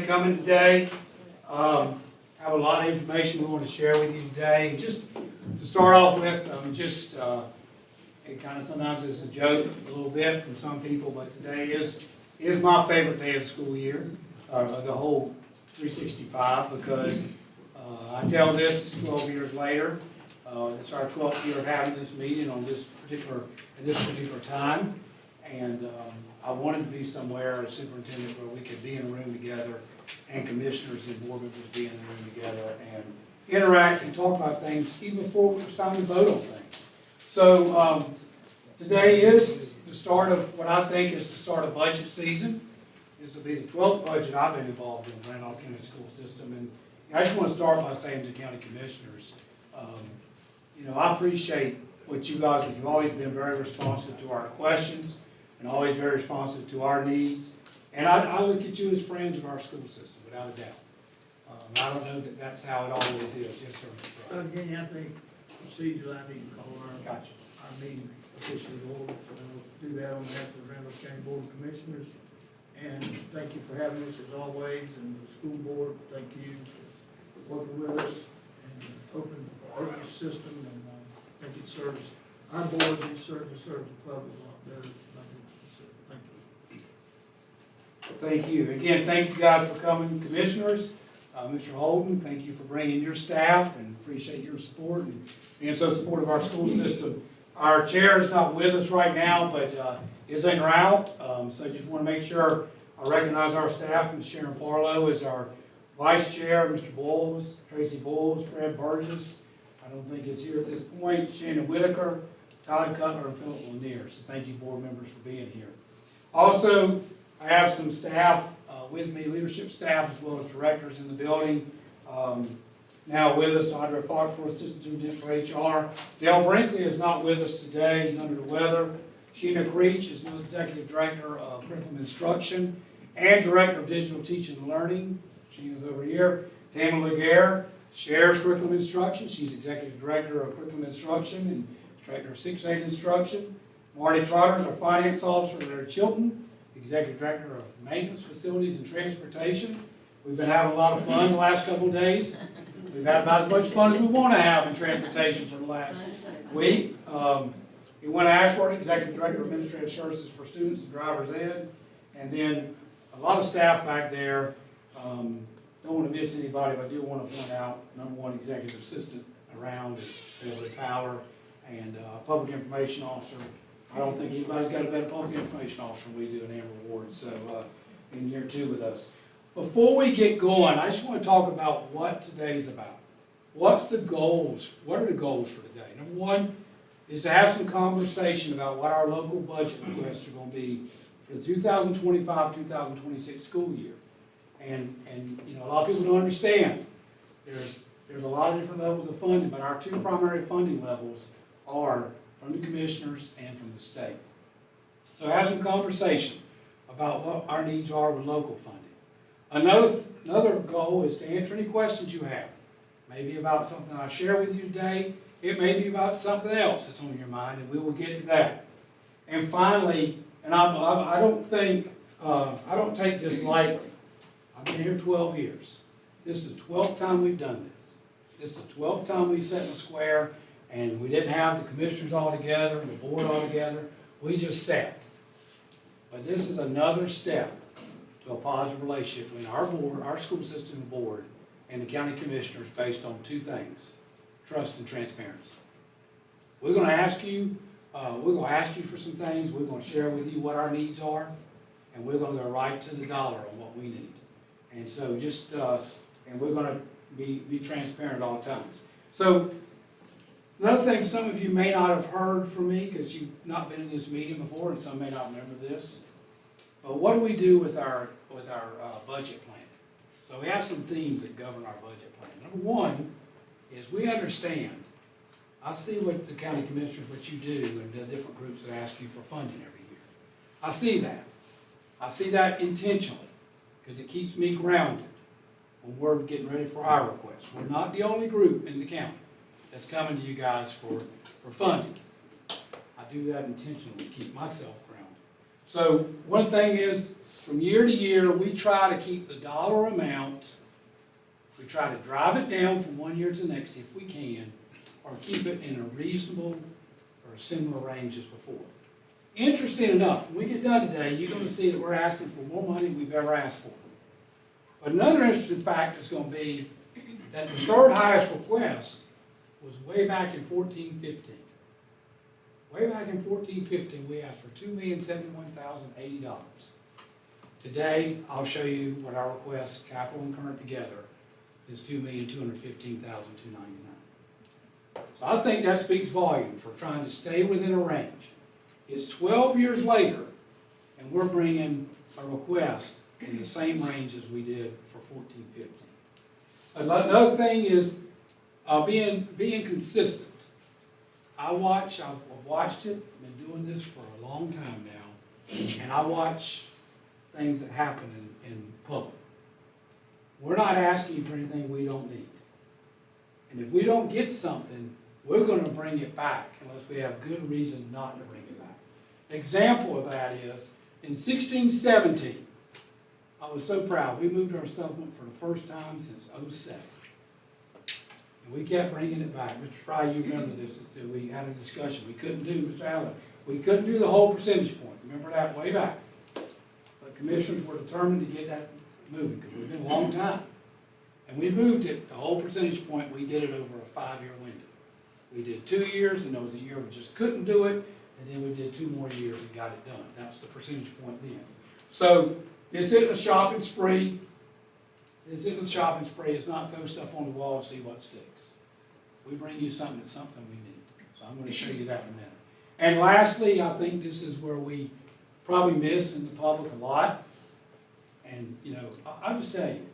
coming today. Have a lot of information we want to share with you today. Just to start off with, it kind of sometimes is a joke a little bit from some people, but today is my favorite day of the school year, the whole 365, because I tell this, it's 12 years later. It's our 12th year of having this meeting on this particular time, and I wanted to be somewhere as superintendent where we could be in a room together, and commissioners and board members be in the room together and interact and talk about things even before it was time to vote on things. So today is the start of what I think is the start of budget season. This will be the 12th budget I've been involved in the Randolph County school system, and I just want to start by saying to county commissioners, I appreciate what you guys have. You've always been very responsive to our questions and always very responsive to our needs. And I look at you as friends of our school system, without a doubt. I don't know that that's how it always is. Yes, sir. Again, I think procedurally, I need to call our meeting officially to order. So we'll do that on behalf of the Randolph County Board of Commissioners. And thank you for having us as always, and the school board, thank you for working with us and open the system, and I think it serves our board, and it certainly serves the public a lot better. Thank you. Thank you. Again, thank you guys for coming, commissioners. Mr. Holden, thank you for bringing your staff, and appreciate your support and being so supportive of our school system. Our chair is not with us right now, but is en route. So I just want to make sure I recognize our staff, and Sharon Farlow is our vice chair, Mr. Bowles, Tracy Bowles, Fred Burgess. I don't think it's here at this point. Shannon Whitaker, Todd Cutler, and Philip Lanier. So thank you, board members, for being here. Also, I have some staff with me, leadership staff, as well as directors in the building. Now with us, Audra Foxworth, Assistant Superintendent for HR. Dale Brinkley is not with us today. He's under the weather. Sheena Creech is new Executive Director of Curriculum Instruction and Director of Digital Teaching and Learning. Sheena's over here. Tamara Laguerre shares Curriculum Instruction. She's Executive Director of Curriculum Instruction and Director of 6th-grade Instruction. Marty Trotter is our Finance Officer there at Chilton, Executive Director of Maintenance, Facilities, and Transportation. We've been having a lot of fun the last couple of days. We've had about as much fun as we want to have in transportation for the last week. Went Ashworth, Executive Director of Administrative Services for Students and Drivers Ed. And then a lot of staff back there. Don't want to miss anybody, but I do want to point out #1 Executive Assistant around is Billy Fowler, and Public Information Officer. I don't think anybody's got a better Public Information Officer than we do in Amber Ward, so in year 2 with us. Before we get going, I just want to talk about what today's about. What's the goals? What are the goals for today? #1 is to have some conversation about what our local budget requests are going to be for the 2025-2026 school year. And a lot of people don't understand. There's a lot of different levels of funding, but our 2 primary funding levels are from the commissioners and from the state. So have some conversation about what our needs are with local funding. Another goal is to answer any questions you have. Maybe about something I share with you today. It may be about something else that's on your mind, and we will get to that. And finally, and I don't take this lightly. I've been here 12 years. This is the 12th time we've done this. This is the 12th time we've sat in the square, and we didn't have the commissioners all together and the board all together. We just sat. But this is another step to a positive relationship between our board, our school system board, and the county commissioners based on 2 things: trust and transparency. We're going to ask you for some things. We're going to share with you what our needs are, and we're going to go right to the dollar on what we need. And so and we're going to be transparent at all times. So another thing, some of you may not have heard from me because you've not been in this meeting before, and some may not remember this. But what do we do with our budget plan? So we have some themes that govern our budget plan. #1 is we understand. I see what the county commissioners, what you do, and the different groups that ask you for funding every year. I see that. I see that intentionally because it keeps me grounded when we're getting ready for our requests. We're not the only group in the county that's coming to you guys for funding. I do that intentionally to keep myself grounded. So one thing is from year to year, we try to keep the dollar amount, we try to drive it down from one year to the next if we can, or keep it in a reasonable or a similar range as before. Interesting enough, when we get done today, you're going to see that we're asking for more money than we've ever asked for. But another interesting fact is going to be that the third highest request was way back in 14-15. Way back in 14-15, we asked for $2,071,080. Today, I'll show you what our request, capital and current together, is $2,215,299. So I think that speaks volume for trying to stay within a range. It's 12 years later, and we're bringing a request in the same range as we did for 14-15. Another thing is being consistent. I've watched it, I've been doing this for a long time now, and I watch things that happen in public. We're not asking for anything we don't need. And if we don't get something, we're going to bring it back unless we have good reason not to bring it back. An example of that is, in 16-17, I was so proud. We moved our supplement for the first time since '07. And we kept bringing it back. Mr. Fry, you remember this, we had a discussion. We couldn't do, Mr. Allen, we couldn't do the whole percentage point. Remember that way back? But commissioners were determined to get that moving because it's been a long time. And we moved it, the whole percentage point, we did it over a 5-year window. We did 2 years, and there was a year we just couldn't do it, and then we did 2 more years and got it done. That was the percentage point then. So this isn't a shopping spree. This isn't a shopping spree. It's not throw stuff on the wall and see what sticks. We bring you something that's something we need. So I'm going to show you that in a minute. And lastly, I think this is where we probably miss in the public a lot. And, you know, I'll just tell you,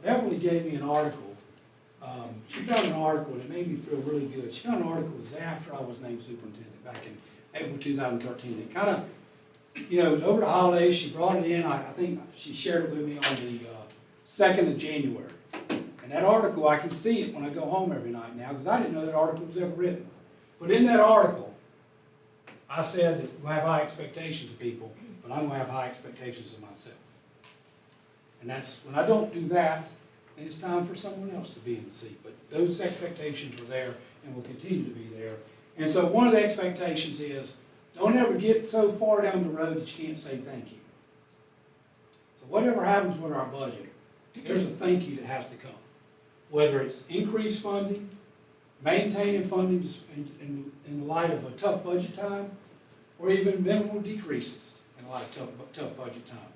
Beverly gave me an article. She found an article, and it made me feel really good. She found an article that was after I was named superintendent back in April 2013. It kind of, you know, over the holidays, she brought it in. I think she shared it with me on the 2nd of January. And that article, I can see it when I go home every night now, because I didn't know that article was ever written. But in that article, I said that we have high expectations of people, but I'm going to have high expectations of myself. And that's, when I don't do that, then it's time for someone else to be in the seat. But those expectations were there and will continue to be there. And so one of the expectations is, don't ever get so far down the road that you can't say thank you. So whatever happens with our budget, there's a thank you that has to come. Whether it's increased funding, maintaining funding in light of a tough budget time, or even minimal decreases in light of tough budget time.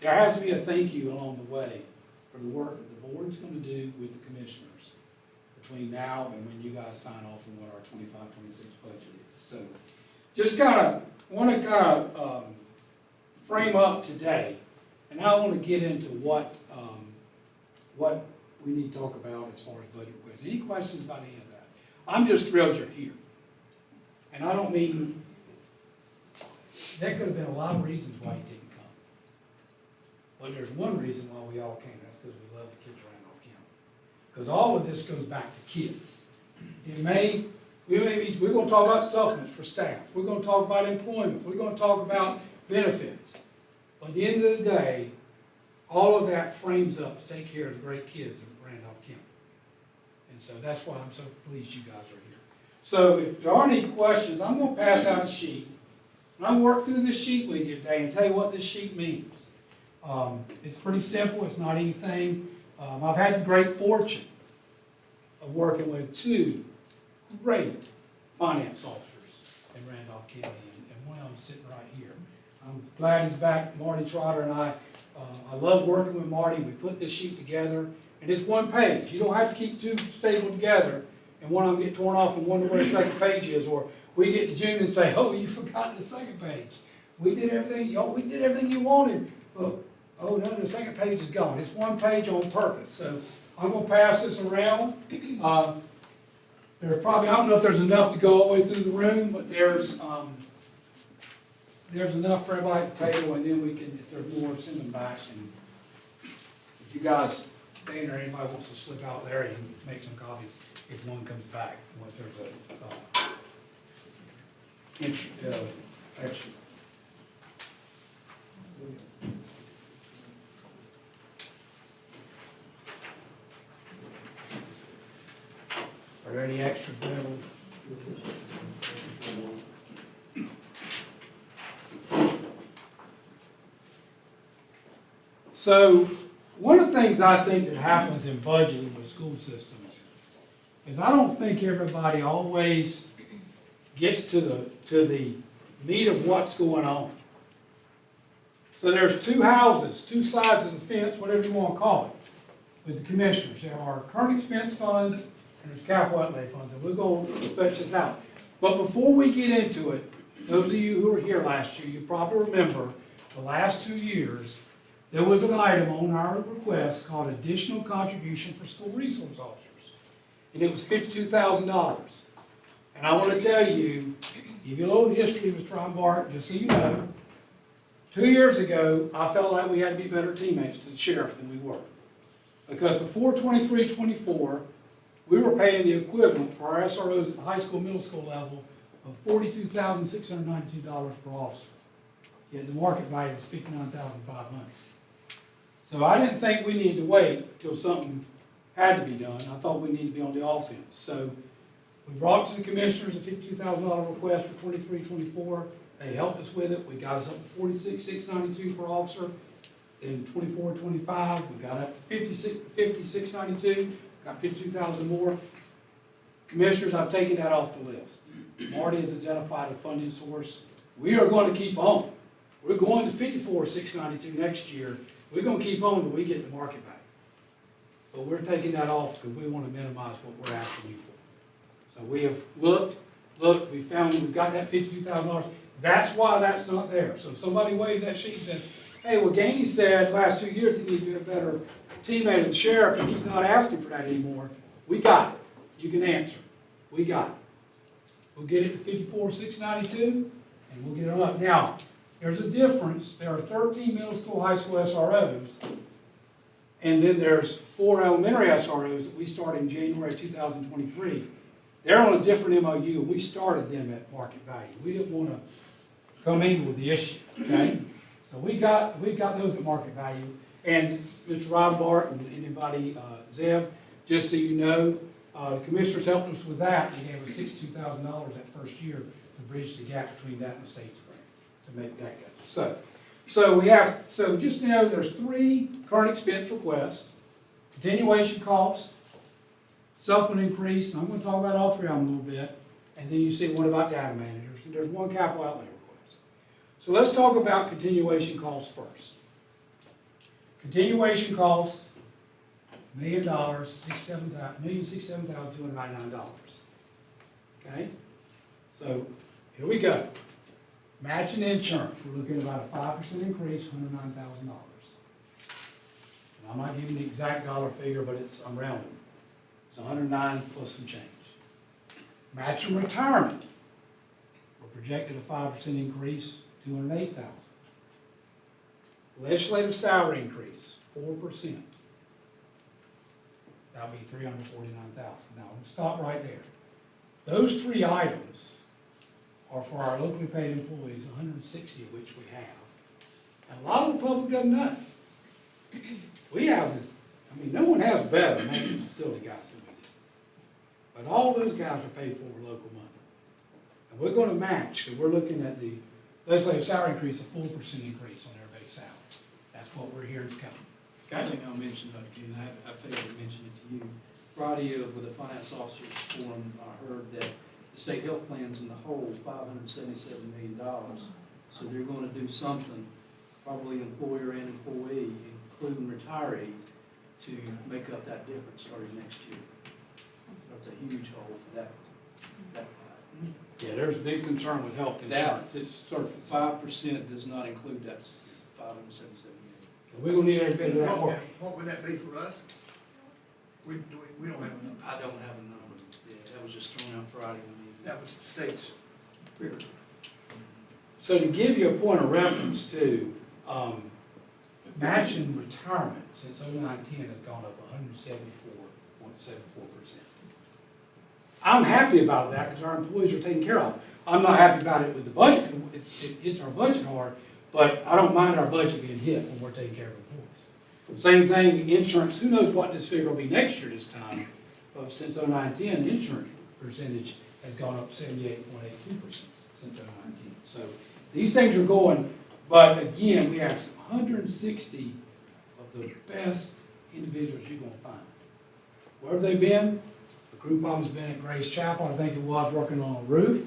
There has to be a thank you along the way for the work that the board's going to do with the commissioners between now and when you guys sign off on what our 25-26 budget is. So just want to frame up today, and now I want to get into what we need to talk about as far as budget requests. Any questions about any of that? I'm just thrilled you're here. And I don't mean, there could have been a lot of reasons why you didn't come. But there's one reason why we all came. That's because we love the kids around Randolph County. Because all of this goes back to kids. We're going to talk about supplements for staff. We're going to talk about employment. We're going to talk about benefits. But at the end of the day, all of that frames up to take care of the great kids in Randolph County. And so that's why I'm so pleased you guys are here. So if there aren't any questions, I'm going to pass out a sheet. And I'm going to work through this sheet with you today and tell you what this sheet means. It's pretty simple. It's not anything. I've had the great fortune of working with 2 great finance officers in Randolph County, and one of them sitting right here. I'm glad he's back, Marty Trotter, and I love working with Marty. We put this sheet together, and it's 1 page. You don't have to keep 2 stapled together, and one of them get torn off and wonder where the second page is, or we get to June and say, oh, you forgot the second page. We did everything you wanted, but oh no, the second page is gone. It's 1 page on purpose. So I'm going to pass this around. There's probably, I don't know if there's enough to go all the way through the room, but there's enough for everybody at the table, and then we can, if there's more, send them back. And if you guys, Dana or anybody wants to slip out there, you can make some copies if one comes back. Once there's a extra. So, one of the things I think that happens in budgeting with school systems is I don't think everybody always gets to the meat of what's going on. So there's two houses, two sides of the fence, whatever you want to call it, with the commissioners. There are current expense funds and there's capital outlay funds, and we'll go fetch this out. But before we get into it, those of you who were here last year, you probably remember the last 2 years, there was an item on our request called additional contribution for school resource officers. And it was $52,000. And I want to tell you, give you a little history with Bart, just so you know. 2 years ago, I felt like we had to be better teammates to the sheriff than we were. Because before 23-24, we were paying the equivalent for our SROs at the high school, middle school level of $42,692 per officer. Yet the market value was $59,500. So I didn't think we needed to wait till something had to be done. I thought we needed to be on the offense. So we brought to the commissioners a $52,000 request for 23-24. They helped us with it. We got us up to $46,692 per officer. Then 24-25, we got up to $56,692. Got 52,000 more. Commissioners, I've taken that off the list. Marty has identified a funding source. We are going to keep on. We're going to $54,692 next year. We're going to keep on until we get the market back. But we're taking that off because we want to minimize what we're asking you for. So we have looked, we found we've got that $52,000. That's why that's not there. So if somebody waves that sheet and says, hey, well, Gainey said last 2 years he needs to be a better teammate of the sheriff and he's not asking for that anymore. We got it. You can answer. We got it. We'll get it to $54,692 and we'll get it up. Now, there's a difference. There are 13 middle school, high school SROs, and then there's 4 elementary SROs that we start in January 2023. They're on a different MOU, and we started them at market value. We didn't want to commingle with the issue, okay? So we got those at market value. And Mr. Rob Bart and anybody, Zev, just so you know, the commissioners helped us with that. They gave us $62,000 that first year to bridge the gap between that and the safety grant to make that go. So just know there's 3 current expense requests, continuation costs, supplement increase, and I'm going to talk about all 3 of them a little bit, and then you see one about data managers, and there's 1 capital outlay request. So let's talk about continuation costs first. Continuation cost, $1,067,299. Okay? So here we go. Matching insurance, we're looking at about a 5% increase, $109,000. And I'm not giving the exact dollar figure, but I'm rounding. It's 109 plus some change. Matching retirement, we're projected a 5% increase, $208,000. Legislative salary increase, 4%. That'll be $349,000. Now, we'll stop right there. Those 3 items are for our locally paid employees, 160 of which we have. And a lot of the public doesn't know. We have this, no one has better maintenance facility guys than we do. But all those guys are paid for with local money. And we're going to match, because we're looking at the legislative salary increase, a 4% increase on their base salary. That's what we're hearing is coming. I think I'll mention that again. I failed to mention it to you. Friday with the finance officers forum, I heard that the state health plan's in the hole $577 million. So they're going to do something, probably employer and employee, including retirees, to make up that difference starting next year. That's a huge hole for that. Yeah, there's a big concern with health insurance. It's surface. 5% does not include that $577 million. We're going to need every bit of that work. What would that be for us? We don't have a number. I don't have a number. Yeah, that was just thrown out Friday. That was the state's figure. So to give you a point of reference to, matching retirement since 09-10 has gone up 174.74%. I'm happy about that because our employees are taken care of. I'm not happy about it with the budget. It hits our budget hard, but I don't mind our budget being hit when we're taking care of employees. Same thing, insurance. Who knows what this figure will be next year this time? But since 09-10, the insurance percentage has gone up 78.82% since 2019. So these things are going, but again, we have 160 of the best individuals you're going to find. Where have they been? A group of them has been at Grace Chapel, I think it was, working on a roof.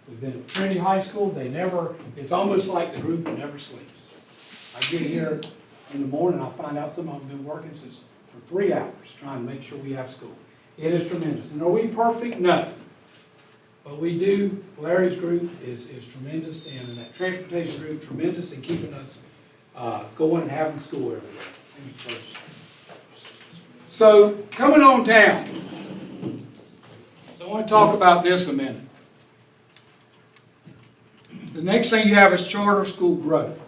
We've been at Trinity High School. They never, it's almost like the group never sleeps. I get here in the morning, I'll find out some of them have been working for 3 hours trying to make sure we have school. It is tremendous. And are we perfect? No. But we do, Larry's group is tremendous, and that transportation group, tremendous in keeping us going and having school every day. So, coming on down. So I want to talk about this a minute. The next thing you have is charter school growth.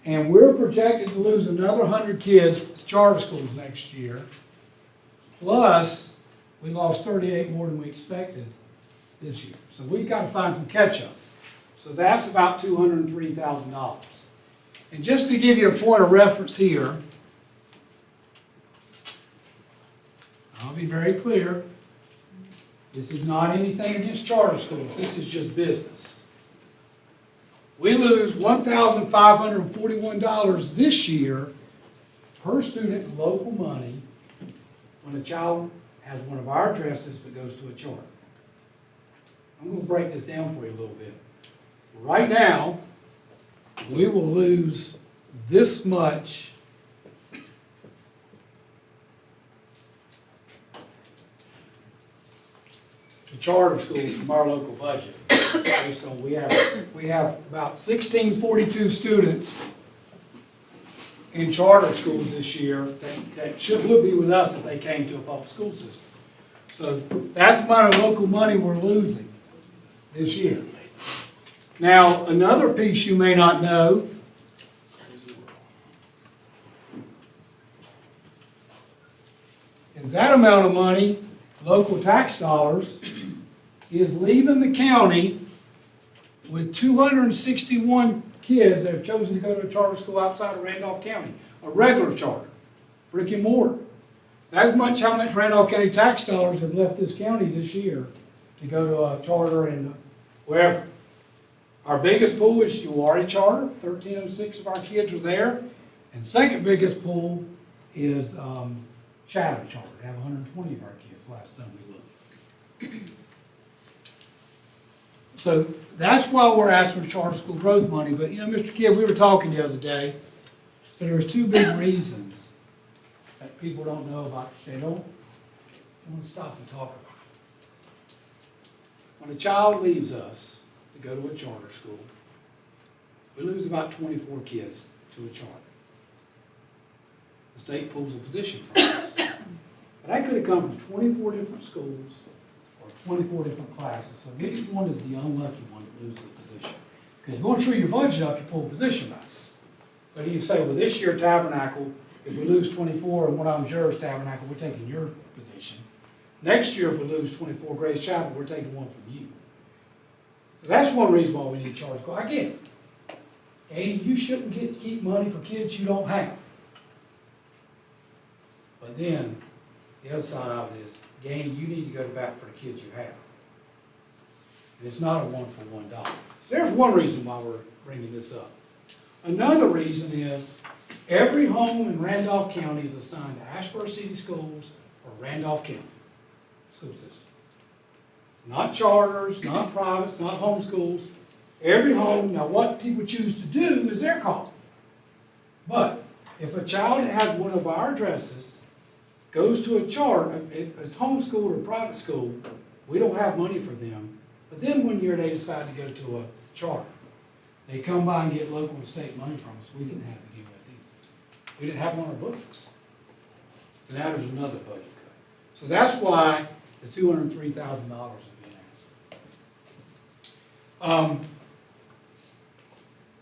And we're projected to lose another 100 kids to charter schools next year. Plus, we lost 38 more than we expected this year. So we've got to find some catch-up. So that's about $203,000. And just to give you a point of reference here, I'll be very clear, this is not anything against charter schools. This is just business. We lose $1,541 this year per student in local money when a child has one of our addresses but goes to a charter. I'm going to break this down for you a little bit. Right now, we will lose this much to charter schools from our local budget. Based on we have about 1,642 students in charter schools this year that would be with us if they came to a public school system. So that's the amount of local money we're losing this year. Now, another piece you may not know is that amount of money, local tax dollars, is leaving the county with 261 kids that have chosen to go to a charter school outside of Randolph County, a regular charter, brick and mortar. That's how much Randolph County tax dollars have left this county this year to go to a charter and wherever. Our biggest pool is Uwharrie Charter, 1,306 of our kids are there. And second biggest pool is Chatham Charter. They have 120 of our kids last time we looked. So that's why we're asking for charter school growth money. But, you know, Mr. Kidd, we were talking the other day. So there's two big reasons that people don't know about. They don't want to stop and talk about it. When a child leaves us to go to a charter school, we lose about 24 kids to a charter. The state pulls a position from us. But that could have come from 24 different schools or 24 different classes. So which one is the unlucky one that loses the position? Because if you want to treat your budget up, you pull a position back. So you say, well, this year Tabernacle, if we lose 24 and one of them's yours, Tabernacle, we're taking your position. Next year, if we lose 24 Grace Chapel, we're taking one from you. So that's one reason why we need charter school. I get it. Katie, you shouldn't keep money for kids you don't have. But then, the other side of it is, Gainey, you need to go to bat for the kids you have. And it's not a one-for-one dollar. So there's one reason why we're bringing this up. Another reason is, every home in Randolph County is assigned to Ashburn City Schools or Randolph County school system. Not charters, not privates, not homeschools. Every home, now what people choose to do is their call. But if a child has one of our addresses, goes to a charter, it's homeschooled or private school, we don't have money for them. But then one year they decide to go to a charter. They come by and get local and state money from us. We didn't have to give that either. We didn't have one on our books. So now there's another budget cut. So that's why the $203,000 is being asked.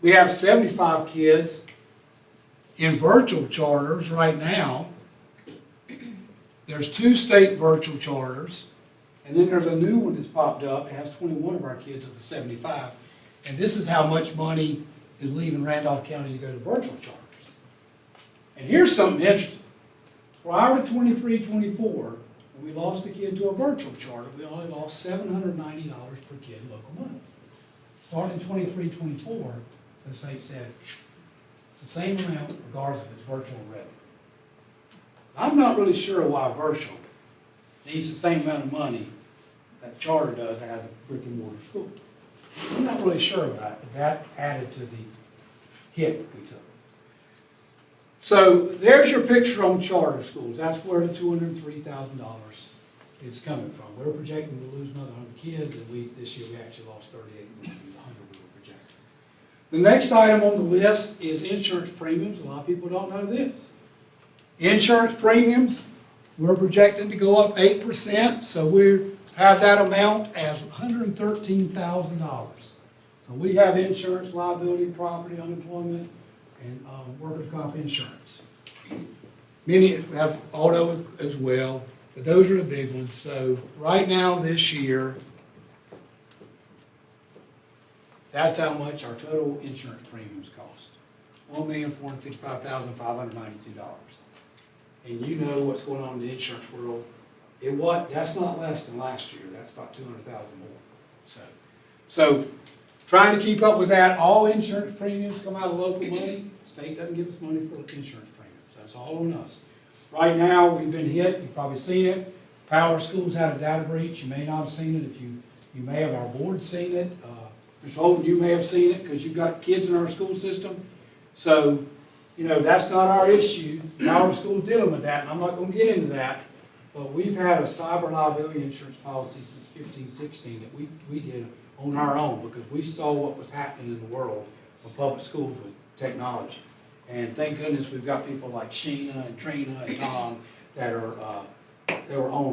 We have 75 kids in virtual charters right now. There's 2 state virtual charters, and then there's a new one that's popped up. It has 21 of our kids of the 75. And this is how much money is leaving Randolph County to go to virtual charters. And here's something interesting. Prior to 23-24, when and we lost a kid to a virtual charter, we only lost $790 per kid local money. Starting in 23-24, the state said, it's the same amount regardless if it's virtual or regular. I'm not really sure why virtual needs the same amount of money that charter does as a brick and mortar school. I'm not really sure about it, but that added to the hit we took. So there's your picture on charter schools. That's where the $203,000 is coming from. We're projecting to lose another 100 kids, and this year we actually lost 38 more than the 100 we were projecting. The next item on the list is insurance premiums. A lot of people don't know this. Insurance premiums, we're projecting to go up 8%, so we have that amount as $113,000. So we have insurance, liability, property, unemployment, and workers' comp insurance. Many have auto as well, but those are the big ones. So right now, this year, that's how much our total insurance premiums cost. $1,455,592. And you know what's going on in the insurance world. That's not less than last year. That's about 200,000 more. So trying to keep up with that. All insurance premiums come out of local money. State doesn't give us money for insurance premiums. That's all on us. Right now, we've been hit. You've probably seen it. Power Schools had a data breach. You may not have seen it. If you may have our board seen it. Mr. Holden, you may have seen it because you've got kids in our school system. So, that's not our issue. Our school's dealing with that, and I'm not going to get into that. But we've had a cyber liability insurance policy since 15-16 that we did on our own because we saw what was happening in the world of public schools with technology. And thank goodness we've got people like Sheena and Trina and Tom that were on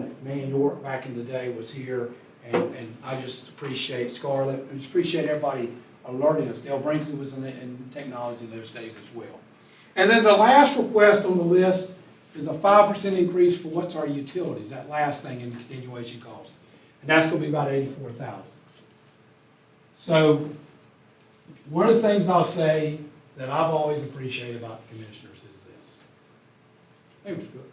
it. Man York back in the day was here, and I just appreciate Scarlett. I just appreciate everybody alerting us. Dale Brinkley was in technology in those days as well. And then the last request on the list is a 5% increase for what's our utilities, that last thing in the continuation cost. And that's going to be about $84,000. So one of the things I'll say that I've always appreciated about the commissioners is this. Hey, Mr. Cook.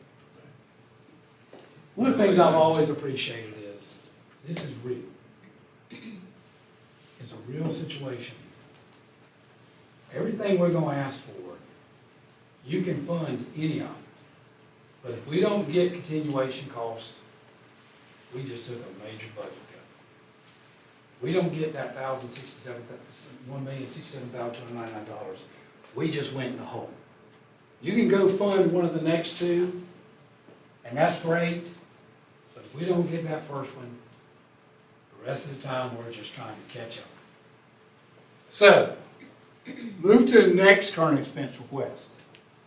One of the things I've always appreciated is this is real. It's a real situation. Everything we're going to ask for, you can fund any of it. But if we don't get continuation costs, we just took a major budget cut. We don't get that $1,067,299. We just went in the hole. You can go fund one of the next two, and that's great. But if we don't get that first one, the rest of the time we're just trying to catch up. So, move to the next current expense request.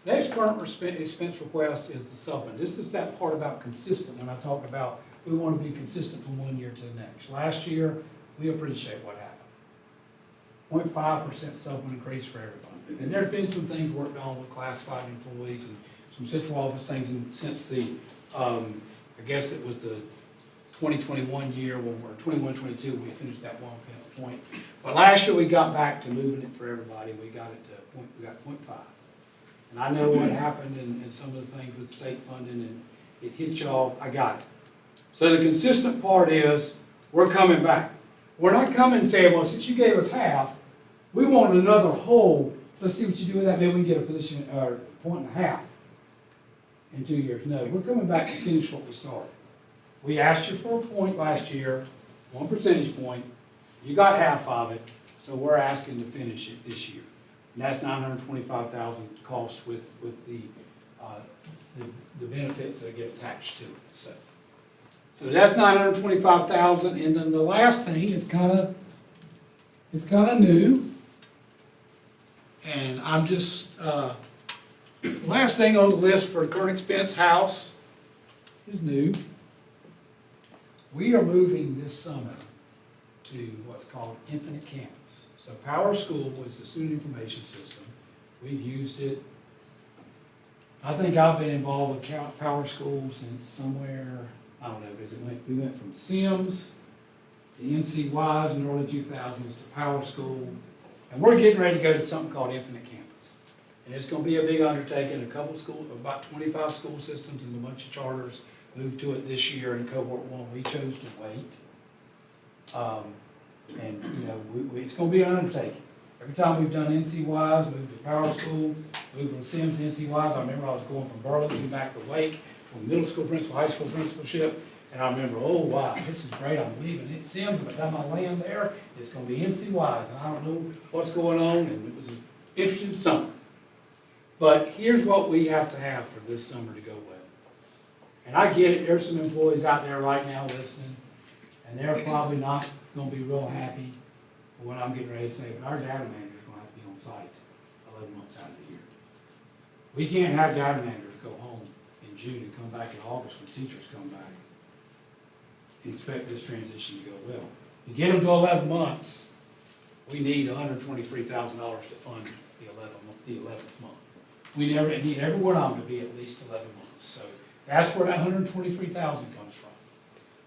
Next current expense request is the supplement. This is that part about consistent when I talk about we want to be consistent from one year to the next. Last year, we appreciate what happened. 0.5% supplement increase for everybody. And there's been some things worked on with classified employees and some central office things since the, I guess it was the 2021 year when we're 21-22, we finished that 1 point. But last year we got back to moving it for everybody. We got it to we got 0.5. And I know what happened and some of the things with state funding, and it hit y'all. I got it. So the consistent part is we're coming back. We're not coming and saying, well, since you gave us half, we want another whole. Let's see what you do with that. Maybe we can get a position or 1.5 in 2 years. No, we're coming back to finish what we started. We asked you for a point last year, 1 percentage point. You got half of it, so we're asking to finish it this year. And that's $925,000 cost with the benefits that get attached to it. So that's $925,000, and then the last thing is kind of new, and I'm just last thing on the list for the current expense house is new. We are moving this summer to what's called Infinite Campus. So Power School was the student information system. We've used it. I think I've been involved with Power School since somewhere, I don't know, because we went from Sims to NCYs in the early 2000s to Power School. And we're getting ready to go to something called Infinite Campus. And it's going to be a big undertaking, a couple of schools, about 25 school systems and a bunch of charters moved to it this year in cohort 1. We chose to wait. And, you know, it's gonna be an undertaking. Every time we've done NCYs, moved to Power School, moved from Sims to NCYs, I remember I was going from Burlington back to Wake, from middle school principal, high school principalship, and I remember, oh, wow, this is great, I'm leaving it Sims, but I got my land there, it's gonna be NCYs, and I don't know what's going on, and it was an interesting summer. But here's what we have to have for this summer to go well. And I get it, there's some employees out there right now listening, and they're probably not gonna be real happy with what I'm getting ready to say, but our data manager's gonna have to be on site 11 months out of the year. We can't have data managers go home in June and come back in August when teachers come back and expect this transition to go well. To get them to 11 months, we need $123,000 to fund the 11th month. We need every one of them to be at least 11 months. So that's where that $123,000 comes from.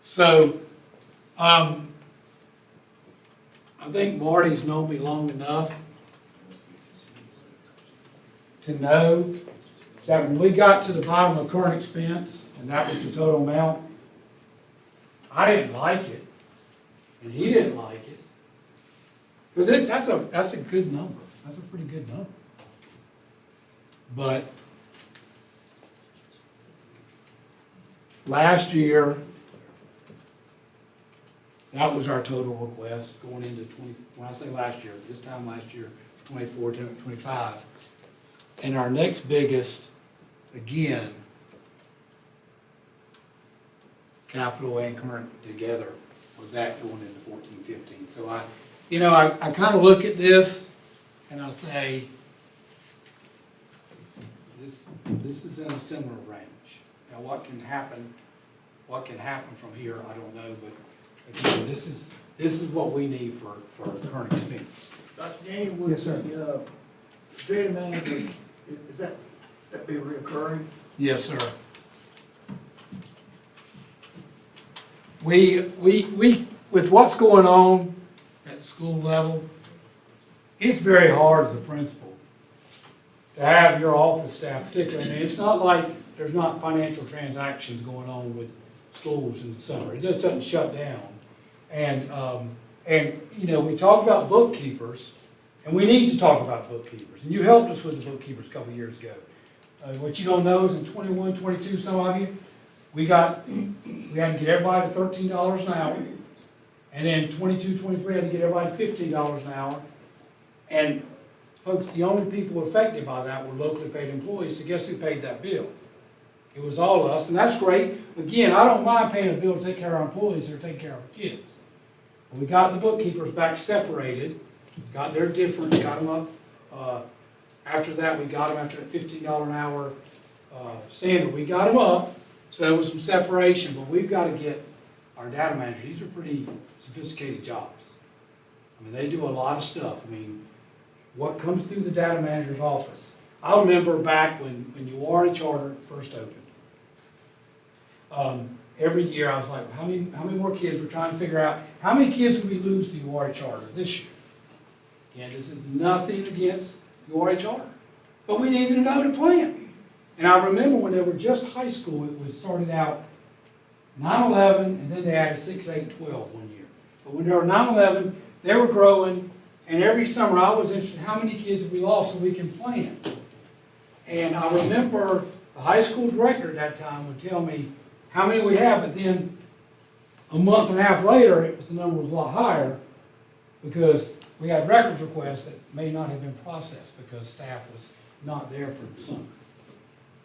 So, I think Marty's known me long enough to know that when we got to the bottom of current expense, and that was the total amount, I didn't like it, and he didn't like it. Because that's a good number. That's a pretty good number. But last year, that was our total request going into when I say last year, this time last year, 24, 25. And our next biggest, again, capital and current together, was that going into 14, 15. So I kind of look at this and I say, this is in a similar range. Now what can happen from here, I don't know, but again, this is what we need for current expense. Dr. Daniel, would Yes, sir. the data manager, is that be reoccurring? Yes, sir. We, with what's going on at the school level, it's very hard as a principal to have your office staff, particularly, it's not like there's not financial transactions going on with schools in the summer. It just doesn't shut down. And you know, we talk about bookkeepers, and we need to talk about bookkeepers. And you helped us with the bookkeepers a couple of years ago. What you don't know is in 21, 22, some of you, we had to get everybody to $13 an hour. And then 22, 23 had to get everybody to $15 an hour. And folks, the only people affected by that were locally paid employees. So guess who paid that bill? It was all of us, and that's great. Again, I don't mind paying a bill to take care of our employees that are taking care of our kids. But we got the bookkeepers back separated, got their difference, got them up. After that, we got them after that $15 an hour standard. We got them up, so there was some separation, but we've got to get our data managers. These are pretty sophisticated jobs. I mean, they do a lot of stuff. I mean, what comes through the data manager's office? I remember back when URA Charter first opened. Every year I was like, how many more kids? We're trying to figure out how many kids would we lose to URA Charter this year. Again, this is nothing against URA Charter, but we needed to know the plan. And I remember when they were just high school, it was started out 9-11, and then they added 6, 8, 12 one year. But when they were 9-11, they were growing, and every summer I was interested in how many kids we lost so we can plan. And I remember the high school director at that time would tell me how many we have, but then a month and a half later, the number was a lot higher because we had records requests that may not have been processed because staff was not there for the summer.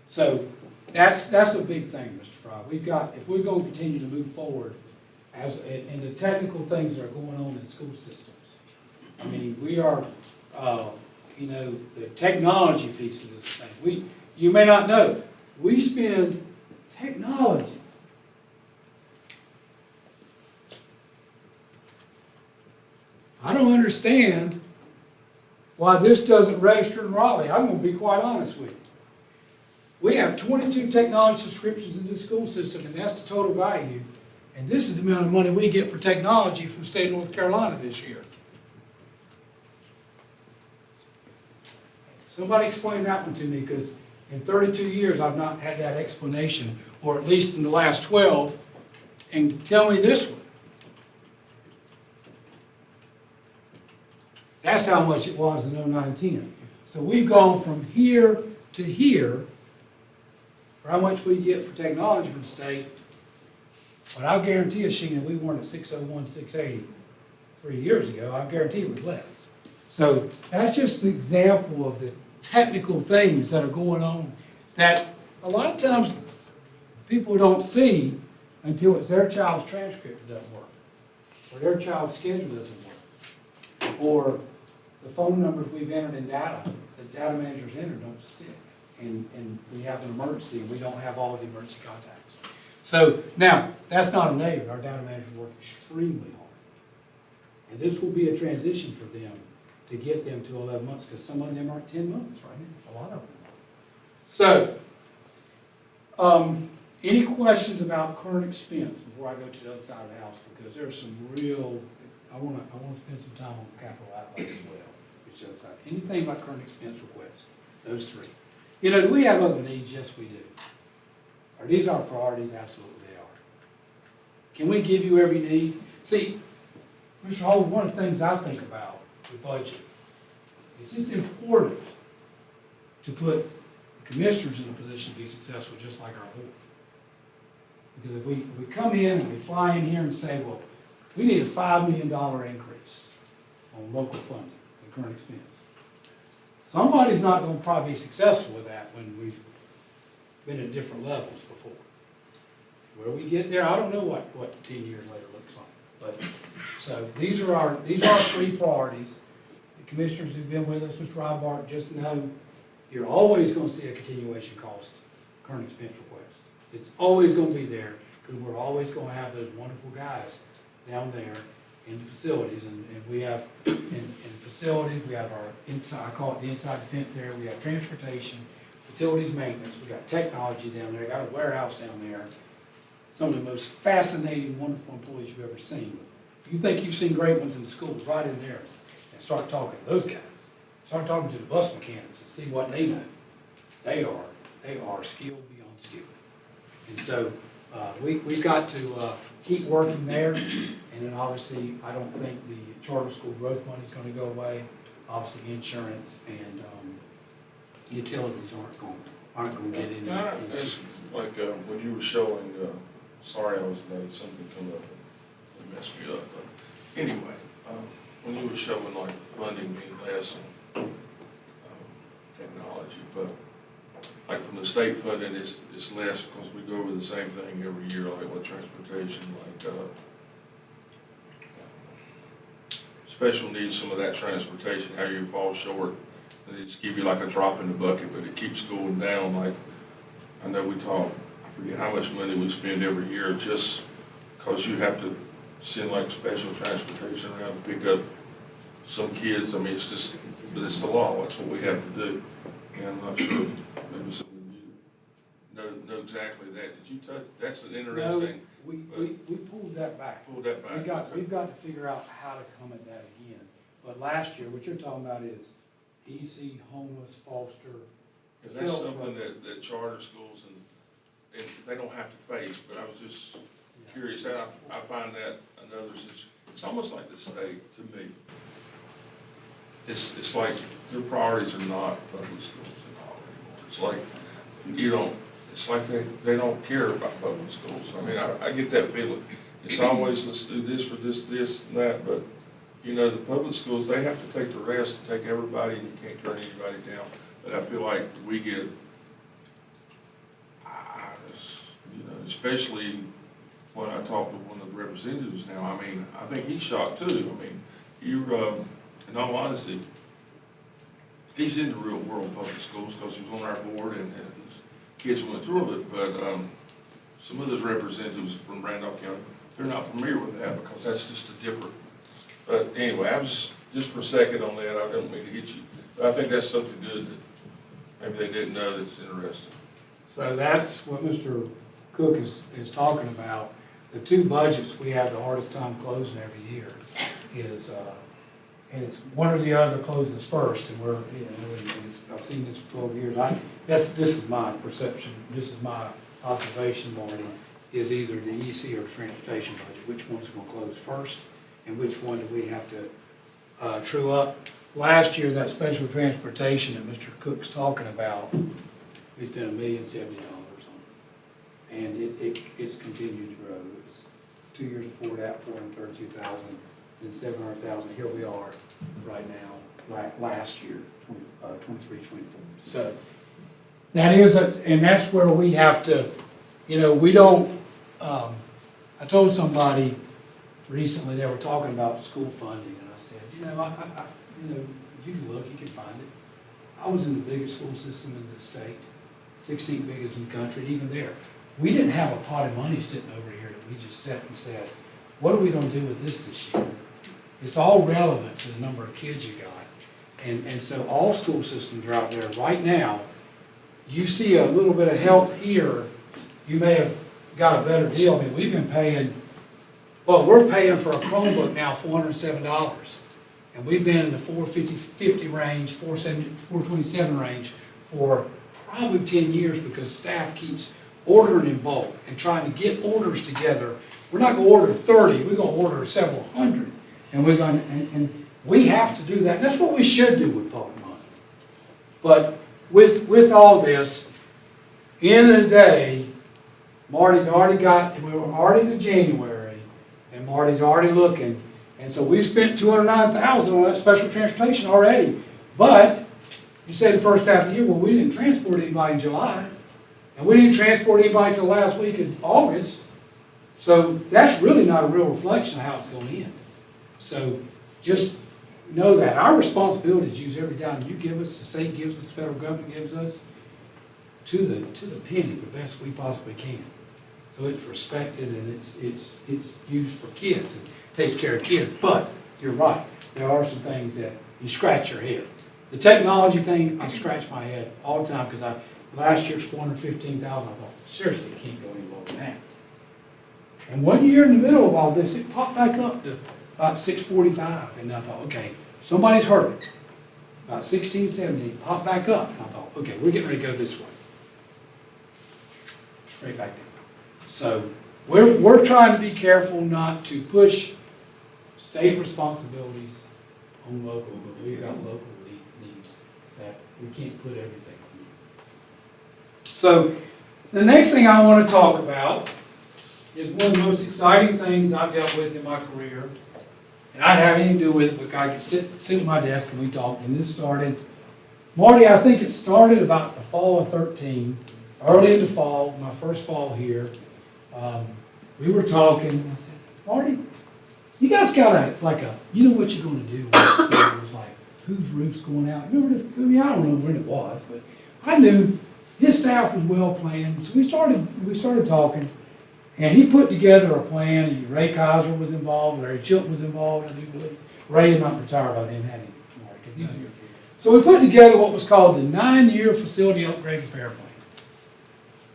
So that's a big thing, Mr. Fry. If we're going to continue to move forward in the technical things that are going on in school systems, I mean, we are, you know, the technology piece of this thing. You may not know, we spend technology. I don't understand why this doesn't register in Raleigh. I'm going to be quite honest with you. We have 22 technology subscriptions in this school system, and that's the total value. And this is the amount of money we get for technology from the state of North Carolina this year. Somebody explain that one to me, because in 32 years I've not had that explanation or at least in the last 12, and tell me this one. That's how much it was in 09-10. So we've gone from here to here, for how much we get for technology from the state. But I'll guarantee you, Sheena, we weren't at 601, 680 3 years ago. I guarantee it was less. So that's just an example of the technical things that are going on that a lot of times people don't see until it's their child's transcript that doesn't work, or their child's schedule doesn't work, or the phone numbers we've entered in data, the data managers enter don't stick. And we have an emergency, and we don't have all of the emergency contacts. So now, that's not a negative. Our data managers work extremely hard. And this will be a transition for them to get them to 11 months, because some of them are 10 months right now, a lot of them are. So, any questions about current expense before I go to the other side of the house? Because there's some real, I want to spend some time on capital outlay as well, which is the other side. Anything about current expense requests? Those three. You know, do we have other needs? Yes, we do. Are these our priorities? Absolutely they are. Can we give you every need? See, Mr. Holden, one of the things I think about the budget is it's important to put the commissioners in a position to be successful, just like our board. Because if we come in and we fly in here and say, well, we need a $5 million increase on local funding and current expense. Somebody's not going to probably be successful with that when we've been at different levels before. Where we get there, I don't know what 10 years later looks like. But so these are our three priorities. The commissioners who've been with us, Mr. Robart, just know you're always going to see a continuation cost current expense request. It's always going to be there, because we're always going to have those wonderful guys down there in the facilities, and we have in facilities, we have our inside, I call it the inside defense area, we have transportation, facilities maintenance, we got technology down there, got a warehouse down there. Some of the most fascinating, wonderful employees you've ever seen. If you think you've seen great ones in the schools, right in there and start talking to those guys. Start talking to the bus mechanics and see what they know. They are skilled beyond skill. And so we've got to keep working there. And then obviously, I don't think the charter school growth money is going to go away. Obviously, insurance and utilities aren't going to get any. It's like when you were showing, sorry I was late, something come up and messed me up. But anyway, when you were showing like funding being less and technology, but like from the state funding, it's less because we go over the same thing every year, like with transportation, like special needs, some of that transportation, how you fall short. They just give you like a drop in the bucket, but it keeps going down. Like, I know we talk, I forget how much money we spend every year just because you have to send like special transportation around to pick up some kids. I mean, it's just, but it's the law. That's what we have to do. And I'm not sure, maybe some of you know exactly that. Did you touch, that's an interesting. No, we pulled that back. Pulled that back. We've got to figure out how to come at that again. But last year, what you're talking about is EC, homeless, foster. And that's something that charter schools and they don't have to face, but I was just curious. I find that another, it's almost like the state to me. It's like their priorities are not public schools at all anymore. It's like it's like they don't care about public schools. I mean, I get that feeling. It's always, let's do this for this, and that, but you know, the public schools, they have to take the rest and take everybody, and you can't turn anybody down. But I feel like we get, especially when I talk to one of the representatives now, I mean, I think he's shocked too. I mean, in all honesty, he's in the real world of public schools because he was on our board and his kids went through it. But some of those representatives from Randolph County, they're not familiar with that because that's just a different. But anyway, I was just for a second on that. I don't mean to hit you, but I think that's something good that maybe they didn't know that's interesting. So that's what Mr. Cook is talking about. The two budgets we have the hardest time closing every year is, and it's one or the other closes first, and we're, and I've seen this for 12 years. This is my perception. This is my observation, Marty, is either the EC or transportation budget. Which one's gonna close first, and which one do we have to true up? Last year, that special transportation that Mr. Cook's talking about, we spent $1,070,000 on. And it's continued to grow. It's 2 years before that, 432,000, then 700,000. Here we are right now, last year, 23, 24. So that is, and that's where we have to, we don't, I told somebody recently, they were talking about school funding, and I said, you can look, you can find it. I was in the biggest school system in the state, 16th biggest in the country, and even there, we didn't have a pot of money sitting over here that we just sat and said, what are we gonna do with this year? It's all relevant to the number of kids you got. And so all school systems are out there right now. You see a little bit of help here, you may have got a better deal. I mean, we've been paying, we're paying for a Chromebook now $407. And we've been in the $450 range, $427 range for probably 10 years because staff keeps ordering in bulk and trying to get orders together. We're not gonna order 30, we're gonna order several hundred. And we're going, and we have to do that. And that's what we should do with public money. But with all this, end of the day, Marty's already got, we were already to January, and Marty's already looking. And so we've spent $209,000 on that special transportation already. But you said the first half of the year, well, we didn't transport anybody in July, and we didn't transport anybody until the last week of August. So that's really not a real reflection of how it's going to end. So just know that our responsibility is to use every dime you give us, the state gives us, the federal government gives us, to the penny, the best we possibly can. So it's respected and it's used for kids and takes care of kids. But you're right, there are some things that you scratch your head. The technology thing, I scratch my head all the time because last year's $415,000. I thought, seriously, it can't go any lower than that. And 1 year in the middle of all this, it popped back up to about 645, and I thought, okay, somebody's hurting. About 16, 17, popped back up, and I thought, okay, we're getting ready to go this way. Straight back down. So we're trying to be careful not to push state responsibilities on local, but we've got local needs that we can't put everything on you. So the next thing I want to talk about is one of the most exciting things I've dealt with in my career. And I didn't have anything to do with it, but I could sit at my desk and we talked, and this started, Marty, I think it started about the fall of 13, early in the fall, my first fall here. We were talking, and I said, Marty, you guys got you know what you're going to do. It was like, whose roof's going out? Remember this? I mean, I don't know when it was, but I knew his staff was well planned. So we started talking. And he put together a plan. Ray Kaiser was involved, Larry Chilton was involved, I do believe. Ray had not retired by then, had he? So we put together what was called the 9-year facility upgrade repair plan.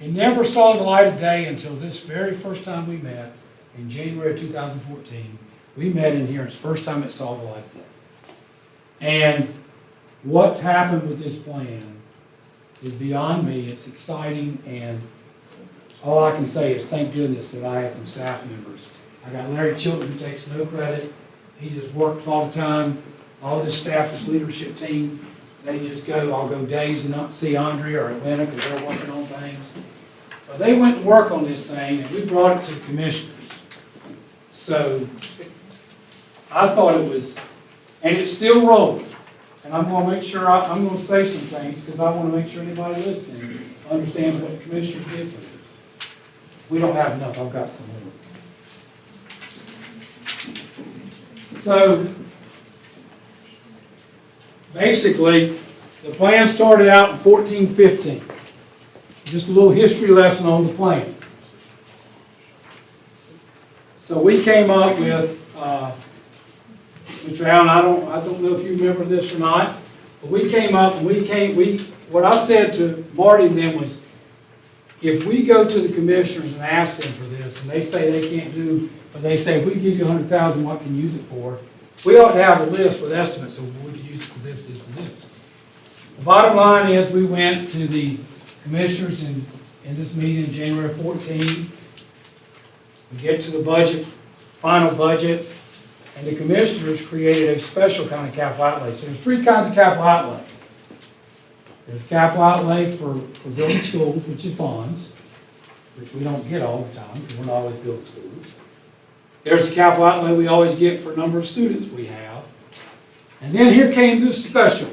It never saw the light of day until this very first time we met in January of 2014. We met in here, it's the first time it saw the light of day. And what's happened with this plan is beyond me. It's exciting, and all I can say is thank goodness that I had some staff members. I got Larry Chilton, who takes no credit. He just works all the time. All this staff, this leadership team, they just go. I'll go days and not see Andrea or Atlanta because they're working on things. But they went to work on this thing, and we brought it to the commissioners. So I thought it was, and it's still rolling. And I'm going to make sure, I'm going to say some things because I want to make sure anybody listening understands what the commissioners did for this. We don't have enough. I've got some more. So basically, the plan started out in 14-15. Just a little history lesson on the plan. So we came up with, Mr. Allen, I don't know if you remember this or not, but we came up and what I said to Marty then was, if we go to the commissioners and ask them for this, and they say they can't do, but they say, if we give you $100,000, what can you use it for? We ought to have a list with estimates of we could use it for this, this, and this. The bottom line is we went to the commissioners in in this meeting, January 14. We get to the budget, final budget, and the commissioners created a special kind of capital outlay. So there's three kinds of capital outlay. There's capital outlay for building schools, which is bonds, which we don't get all the time because we're not always building schools. There's the capital outlay we always get for a number of students we have. And then here came this special.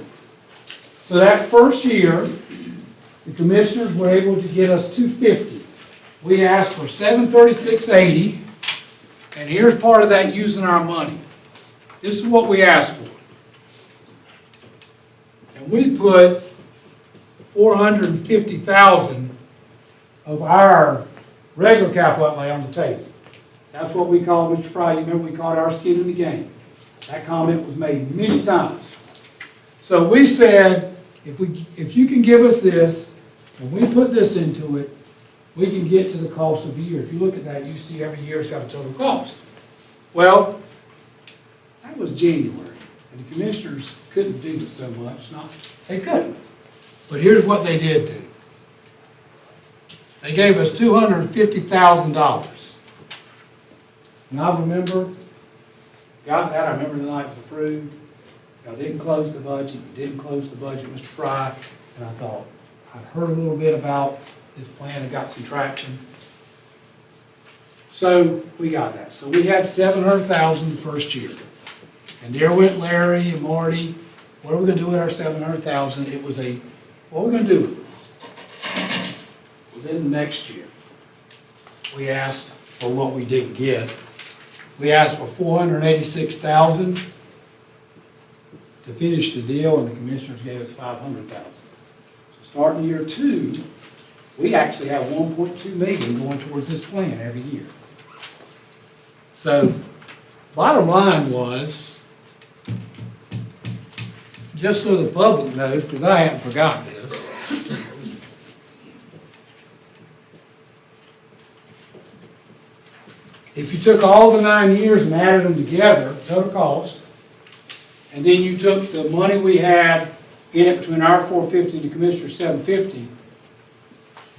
So that first year, the commissioners were able to get us $250. We asked for $736.80, and here's part of that using our money. This is what we asked for. And we put $450,000 of our regular capital outlay on the table. That's what we call, Mr. Friday, remember we called our skin in the game. That comment was made many times. So we said, if you can give us this, and we put this into it, we can get to the cost of the year. If you look at that, you see every year's got a total cost. Well, that was January, and the commissioners couldn't do it so much. They couldn't. But here's what they did do. They gave us $250,000. And I remember, got that, I remember the night it was approved. Y'all didn't close the budget, you didn't close the budget, Mr. Fry, and I thought, I'd heard a little bit about this plan and got some traction. So we got that. So we had $700,000 the first year. And there went Larry and Marty. What are we going to do with our $700,000? It was what are we going to do with this? Within the next year, we asked for what we didn't get. We asked for $486,000 to finish the deal, and the commissioners gave us $500,000. So starting year 2, we actually have $1.2 million going towards this plan every year. So, bottom line was, just so the public knows, because I haven't forgotten this, if you took all the 9 years and added them together, total cost, and then you took the money we had in it between our $450 and the commissioner's $750,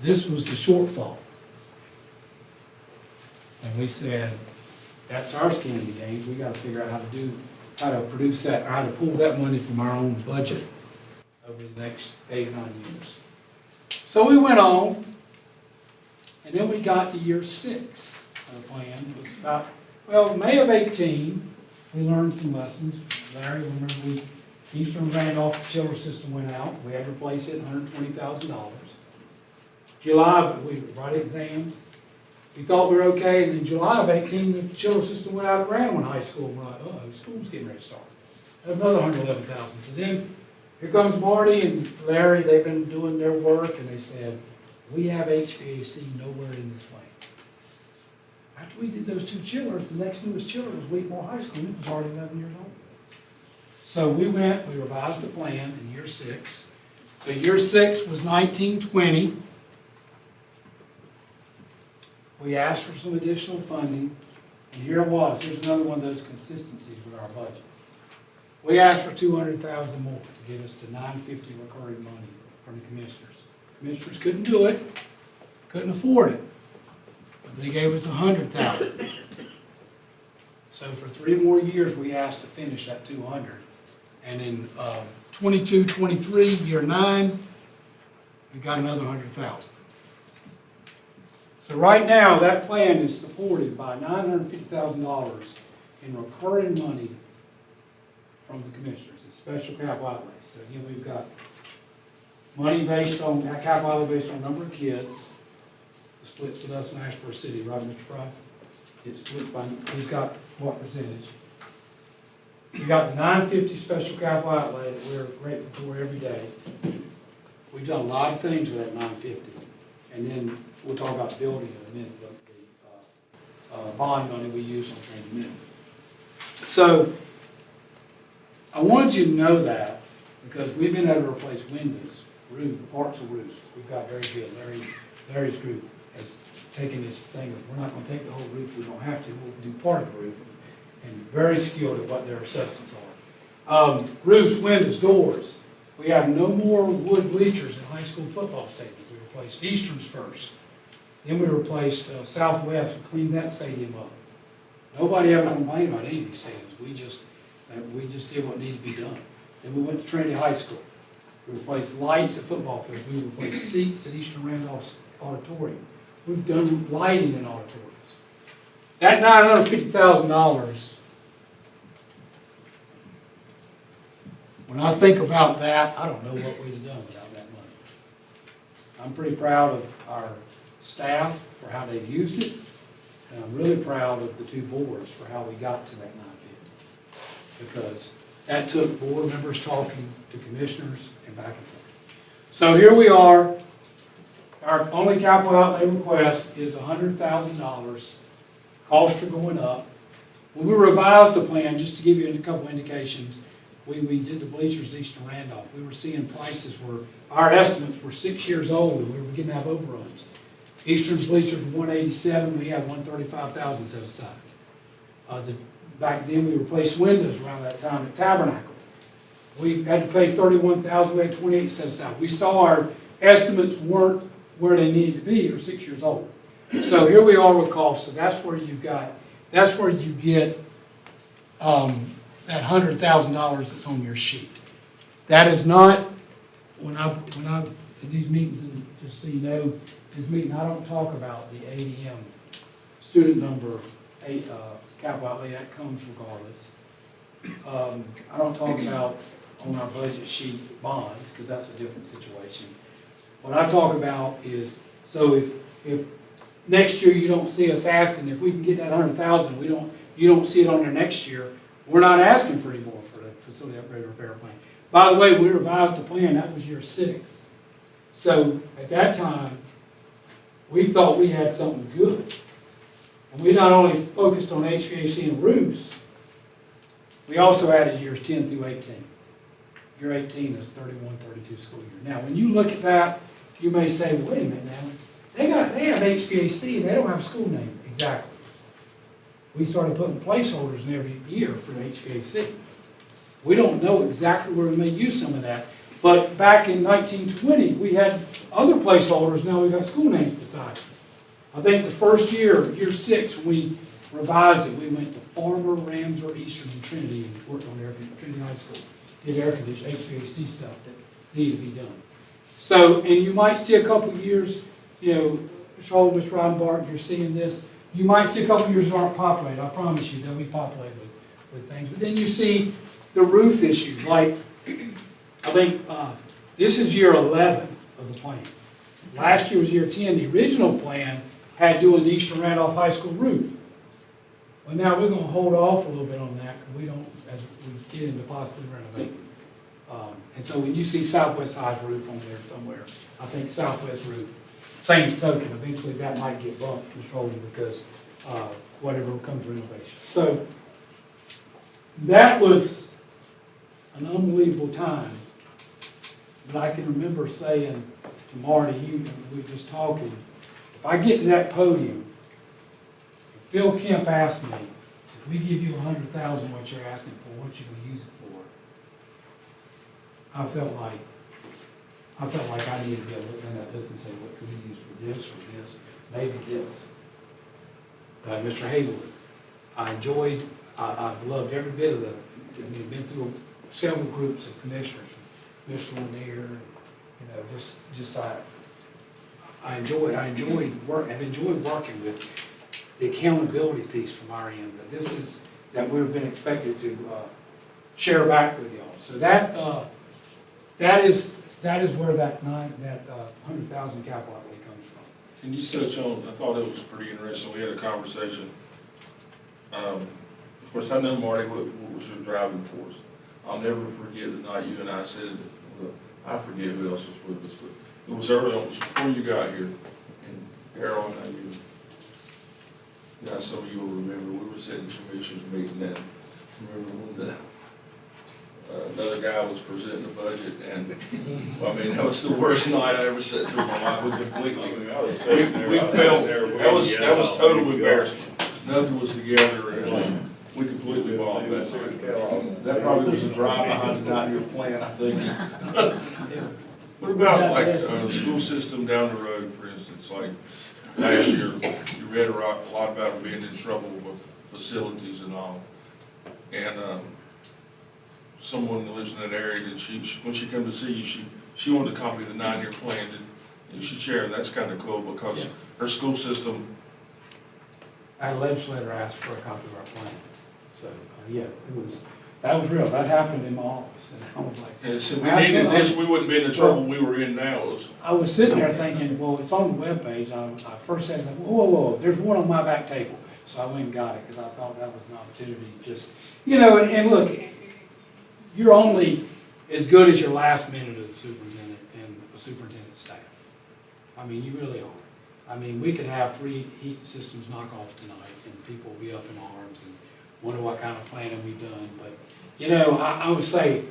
this was the shortfall. And we said, that's our skin in the game. We got to figure out how to produce that, or how to pull that money from our own budget over the next 8 or 9 years. So we went on, and then we got to year 6 of the plan. It was about, May of 18, we learned some lessons. Larry, remember Eastern Randolph, the chiller system went out. We had to replace it, $120,000. July, we write exams. We thought we were okay, and in July of 18, the chiller system went out at Randall High School. We're like, oh, school's getting ready to start. Another $111,000. So then, here comes Marty and Larry. They've been doing their work, and they said, we have HVAC nowhere in this plan. After we did those 2 chillers, the next newest chiller was Wheatmore High School. It was already 11 years old. So we revised the plan in year 6. So year 6 was 1920. We asked for some additional funding, and here it was. Here's another one of those consistencies with our budget. We asked for $200,000 more to get us to $950 recurring money from the commissioners. Commissioners couldn't do it, couldn't afford it, but they gave us $100,000. So for 3 more years, we asked to finish that $200,000. And in 22-23, year 9, we got another $100,000. So right now, that plan is supported by $950,000 in recurring money from the commissioners. It's special capital outlay. So again, we've got money based on, capital outlay based on number of kids. It splits with us in Ashburn City, right, Mr. Fry? It splits by, we've got what percentage? We've got the $950 special capital outlay that we're grateful for every day. We've done a lot of things with that $950. And then we'll talk about building in a minute, but the bond money we use on training. So I wanted you to know that because we've been able to replace windows, parts of roofs. We've got very good. Larry's group has taken this thing of we're not going to take the whole roof. We don't have to. We'll do part of the roof, and very skilled at what their assessments are. Roofs, windows, doors. We have no more wood bleachers in high school football stadiums. We replaced Eastern's first. Then we replaced Southwest, we cleaned that stadium up. Nobody ever complained about any of these stadiums. We just did what needed to be done. Then we went to Trinity High School. We replaced lights at football fields. We replaced seats at Eastern Randolph's auditorium. We've done lighting in auditoriums. That $950,000, when I think about that, I don't know what we'd have done without that money. I'm pretty proud of our staff for how they've used it, and I'm really proud of the two boards for how we got to that 950. Because that took board members talking to commissioners and back and forth. So here we are. Our only capital outlay request is $100,000. Costs are going up. When we revised the plan, just to give you a couple indications, we did the bleachers at Eastern Randolph. We were seeing prices where our estimates were 6 years old and we were beginning to have overruns. Eastern's bleachers were $187,000, we had $135,000 set aside. Back then we replaced windows around that time at Tabernacle. We had to pay $31,000, we had $28,000 set aside. We saw our estimates weren't where they needed to be, or 6 years old. So here we are with costs, so that's where you get that $100,000 that's on your sheet. That is not, when I in these meetings, and just so you know, this meeting, I don't talk about the ADM student number, capital outlay, that comes regardless. I don't talk about on our budget sheet bonds, because that's a different situation. What I talk about is, so if next year you don't see us asking, if we can get that $100,000, you don't see it on there next year, we're not asking for any more for the facility upgrade repair plan. By the way, we revised the plan, that was year 6. So at that time, we thought we had something good. And we not only focused on HVAC and roofs, we also added years 10 through 18. Year 18 is 31-32 school year. Now, when you look at that, you may say, well, wait a minute now, they have HVAC, they don't have a school name. Exactly. We started putting placeholders in every year for the HVAC. We don't know exactly where we may use some of that, but back in 1920, we had other placeholders, now we've got school names beside. I think the first year, year 6, when we revised it, we went to Farmer, Ramsar, Eastern, and Trinity, and worked on Trinity High School. Did air conditioning, HVAC stuff that needed to be done. So, and you might see a couple years, you know, Mr. Rodenbart, you're seeing this, you might see a couple years that aren't populated. I promise you, they'll be populated with things. But then you see the roof issues, like, I think this is year 11 of the plan. Last year was year 10. The original plan had doing the Eastern Randolph High School roof. Well, now we're going to hold off a little bit on that because we don't, as we get into possibly renovating. And so when you see Southwest High's roof on there somewhere, I think Southwest roof, same token, eventually that might get bumped, Mr. Holden, because whatever comes renovation. So that was an unbelievable time. But I can remember saying to Marty, we were just talking, if I get to that podium, if Phil Kemp asked me, if we give you $100,000 what you're asking for, what you going to use it for? I felt like I needed to be able to look in that business and say, what could we use for this, maybe this. Mr. Haywood, I've loved every bit of we've been through several groups of commissioners, Commissioner Lanier, I've enjoyed working with the accountability piece from our end, but this is that we've been expected to share back with y'all. So that is where that $100,000 capital outlay comes from. Can you touch on, I thought it was pretty interesting, we had a conversation. Of course, I know, Marty, what was your driving force? I'll never forget the night you and I said, I forget who else was with us, but it was early on, it was before you got here. And Harold, I know some of you will remember, we were sitting in the commissioners meeting then. Remember when another guy was presenting the budget, and I mean, that was the worst night I ever sat through in my life. We completely, we felt, that was total embarrassment. Nothing was together, and we completely bombed that night. That probably was a drive behind the 9-year plan, I think. What about like a school system down the road, for instance, like last year, you read a lot about being in trouble with facilities and all. And, someone who lives in that area, that when she come to see you, she wanted a copy of the 9-year plan, that you should share. That's kind of cool, because her school system, Our legislator asked for a copy of our plan. So, yeah, that was real. That happened in my office, and I was like, and said we needed this, we wouldn't be in the trouble we were in now. I was sitting there thinking, well, it's on the webpage. I first said, whoa, there's one on my back table. So I went and got it, because I thought that was an opportunity, just, and look, you're only as good as your last minute as a superintendent and a superintendent's staff. I mean, you really are. I mean, we could have 3 heat systems knock off tonight, and people will be up in arms and wonder what kind of planning we've done. But, I would say,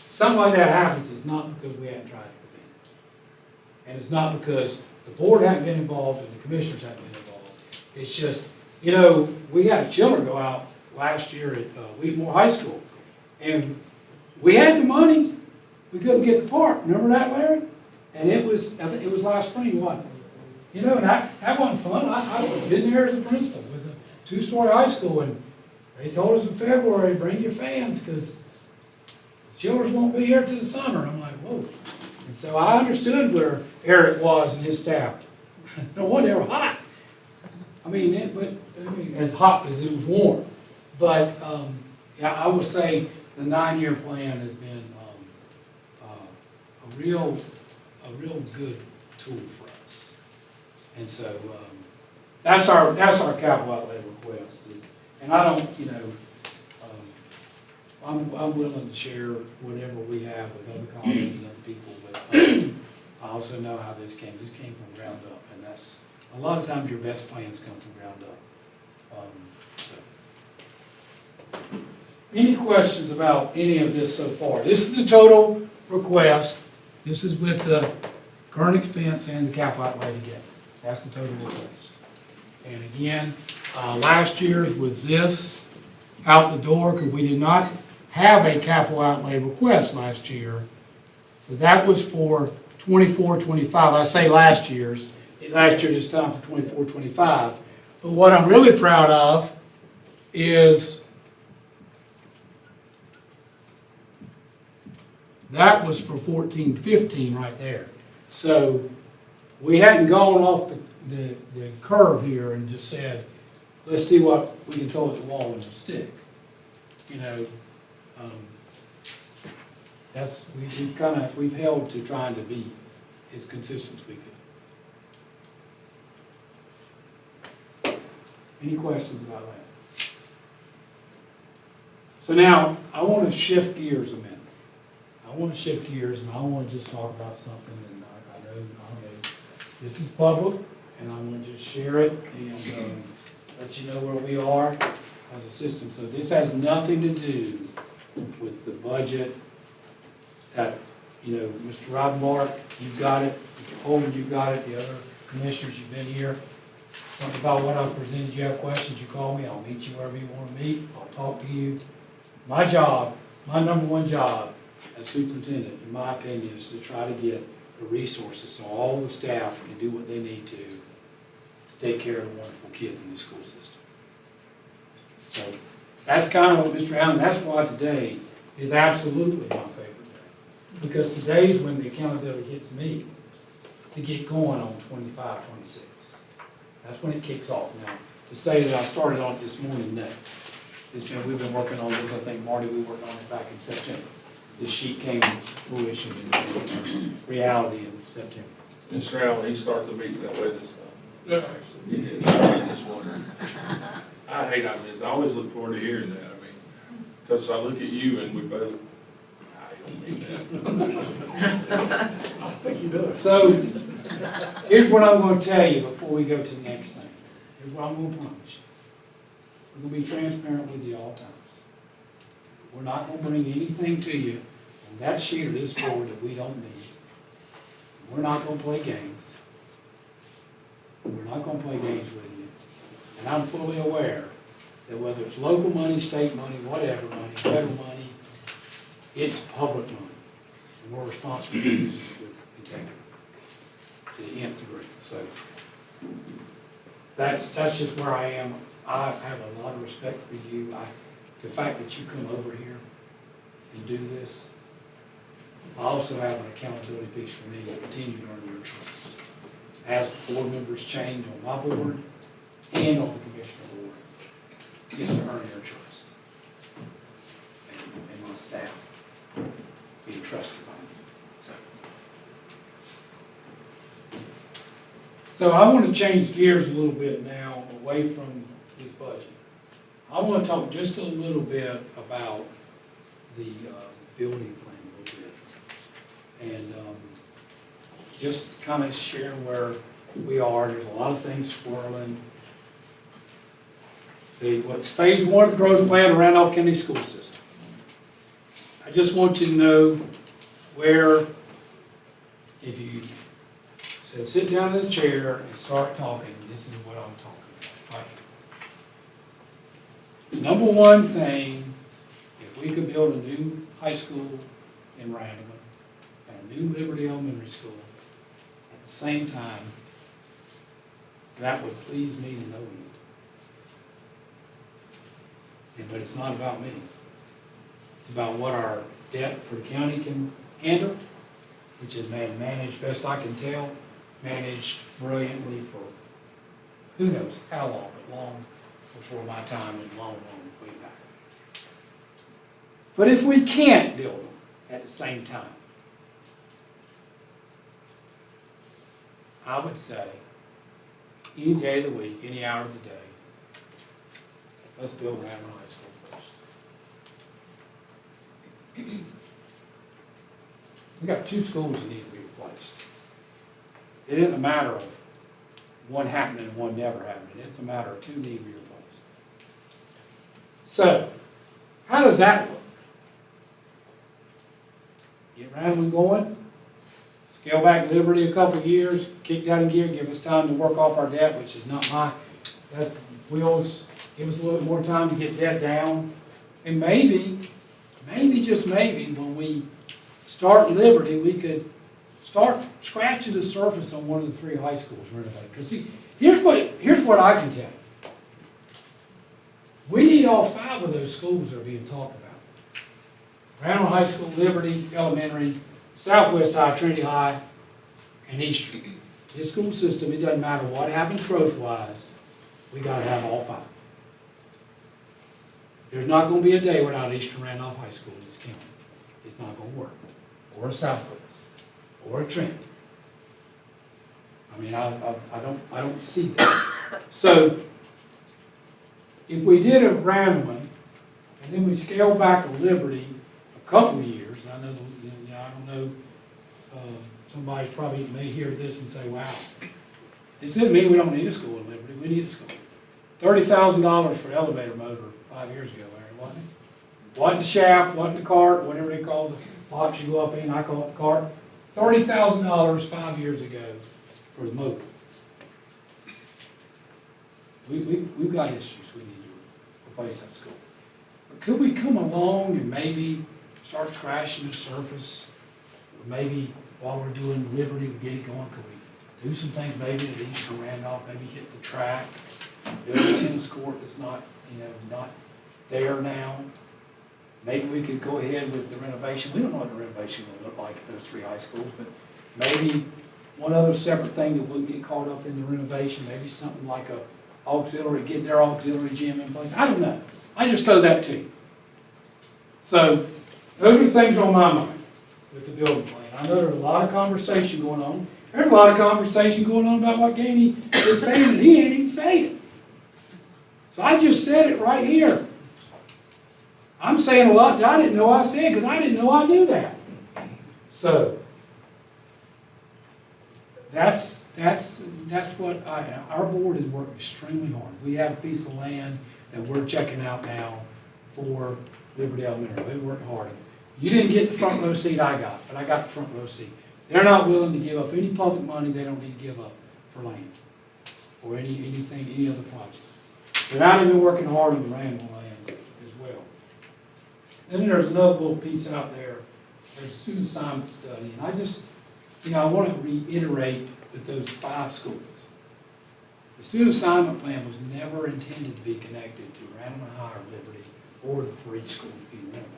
something like that happens is not because we haven't tried to prevent it. And it's not because the board hasn't been involved and the commissioners haven't been involved. It's just, we had a chiller go out last year at Wheatmore High School. And we had the money, we couldn't get the part. Remember that, Larry? And I think it was last spring, wasn't it? And that wasn't fun. I was been there as a principal with a 2-story high school, and they told us in February, bring your fans, because the chillers won't be here till the summer. I'm like, whoa. And so I understood where Eric was and his staff. No wonder they were hot. I mean, as hot as it was warm. But, I would say the 9-year plan has been a real good tool for us. And so that's our capital outlay request. And I don't, I'm willing to share whatever we have with other colleagues and other people, but I also know how this came. This came from ground up, and that's a lot of times your best plans come from ground up. Any questions about any of this so far? This is the total request. This is with the current expense and the capital outlay together. That's the total request. And again, last year's was this out the door, because we did not have a capital outlay request last year. So that was for 24-25. I say last year this time for 24-25. But what I'm really proud of is that was for 14-15 right there. So we hadn't gone off the curve here and just said, let's see what we can throw at the wall and stick. We've held to trying to be as consistent as we could. Any questions about that? So now I want to shift gears a minute. I want to shift gears, and I want to just talk about something, and I know this is public, and I want to just share it and let you know where we are as a system. So this has nothing to do with the budget that, Mr. Rodmark, you've got it, Mr. Holman, you've got it, the other commissioners, you've been here. Something about what I've presented, you have questions, you call me, I'll meet you wherever you want to meet, I'll talk to you. My job, my number one job as superintendent, in my opinion, is to try to get the resources so all the staff can do what they need to take care of the wonderful kids in the school system. So that's kind of what Mr. Allen, that's why today is absolutely my favorite day. Because today's when the accountability hits me to get going on 25, 26. That's when it kicks off. Now, to say that I started on it this morning, no. We've been working on this, I think, Marty, we worked on it back in September. This sheet came to fruition in reality in September. Mr. Allen, he started the meeting that way this time. Yeah. He did. He did this one. I hate on this. I always look forward to hearing that. I mean, because I look at you and we both, I don't mean that. I think he does. So, here's what I'm going to tell you before we go to the next thing. Here's what I'm going to promise you. We're going to be transparent with you all times. We're not going to bring anything to you on that sheet or this board that we don't need. We're not going to play games. We're not going to play games with you. And I'm fully aware that whether it's local money, state money, whatever money, federal money, It's public money, and we're responsible to use it with integrity to the nth degree. So that's just where I am. I have a lot of respect for you. The fact that you come over here and do this, I also have an accountability piece for me to continue to earn your trust. As board members change on my board and on the commissioner board, is to earn your trust. And my staff being trusted by me. So I want to change gears a little bit now away from this budget. I want to talk just a little bit about the building plan a little bit. And just kind of share where we are. There's a lot of things swirling. What's phase one of the growth plan of Randolph County School System. I just want you to know where, if you said sit down in the chair and start talking, this is what I'm talking about. Right? Number one thing, if we could build a new high school in Randolph and a new Liberty Elementary School at the same time, that would please me to no end. But it's not about me. It's about what our debt for the county can handle, which is managed best I can tell, managed brilliantly for who knows how long, but long before my time and long way back. But if we can't build them at the same time, I would say any day of the week, any hour of the day, let's build Randall High School first. We got two schools that need to be replaced. It isn't a matter of one happening and one never happening. It's a matter of two need to be replaced. So, how does that look? Get Randall going, scale back Liberty a couple of years, kick that in gear, give us time to work off our debt, which is not we always give us a little bit more time to get debt down. And maybe, just maybe, when we start Liberty, we could start scratching the surface on one of the three high schools renovated. Because see, here's what I can tell you. We need all five of those schools that are being talked about. Randall High School, Liberty Elementary, Southwest High, Trinity High, and Eastern. This school system, it doesn't matter what happens growth-wise, we got to have all five. There's not going to be a day without Eastern Randolph High School in this county. It's not going to work. Or a Southwest. Or a Trent. I mean, I don't see that. So, if we did a Grand one, and then we scale back a Liberty a couple of years, I know, I don't know, somebody probably may hear this and say, wow, it doesn't mean we don't need a school in Liberty. We need a school. $30,000 for elevator motor 5 years ago, Larry, wasn't it? Wasn't the shaft, wasn't the cart, whatever they call the box you go up in, I call it the cart. $30,000 5 years ago for the motor. We've got issues we need to replace that school. But could we come along and maybe start scratching the surface? Or maybe while we're doing Liberty, we get it going, could we do some things maybe at Eastern Randolph, maybe hit the track, build a tennis court that's not, not there now. Maybe we could go ahead with the renovation. We don't know what the renovation will look like at those three high schools, but maybe one other separate thing that wouldn't get caught up in the renovation, maybe something like a auxiliary, get their auxiliary gym in place. I don't know. I just throw that to you. So those are things on my mind with the building plan. I know there's a lot of conversation going on. There's a lot of conversation going on about what Gainey is saying, and he ain't even saying it. So I just said it right here. I'm saying a lot that I didn't know I said because I didn't know I knew that. So that's what our board has worked extremely hard. We have a piece of land that we're checking out now for Liberty Elementary. We worked hard. You didn't get the front row seat I got, but I got the front row seat. They're not willing to give up any public money they don't need to give up for land or anything, any other project. They're not even working hard on the Randall land as well. And then there's another little piece out there, there's a student assignment study, and I just, I want to reiterate with those 5 schools. The student assignment plan was never intended to be connected to Random High or Liberty or for each school to be renovated.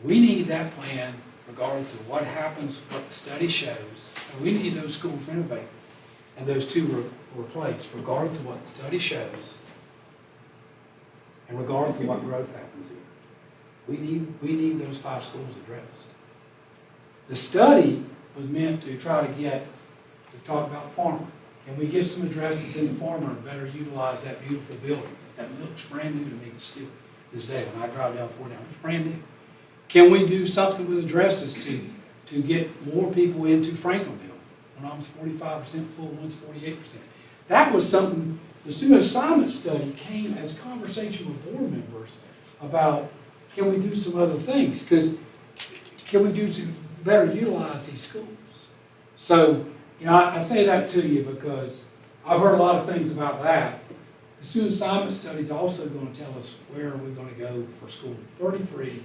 We need that plan regardless of what happens, what the study shows, and we need those schools renovated and those 2 replaced, regardless of what the study shows and regardless of what growth happens here. We need those 5 schools addressed. The study was meant to try to talk about Farmer. Can we get some addresses in the Farmer and better utilize that beautiful building? That looks brand new to me still this day. When I drive down 49, it's brand new. Can we do something with addresses to get more people into Franklinville? When I was 45% full, one's 48%. That was something, the student assignment study came as conversation with board members about, can we do some other things? Because can we do to better utilize these schools? So, I say that to you because I've heard a lot of things about that. The student assignment study is also going to tell us where are we going to go for school 33,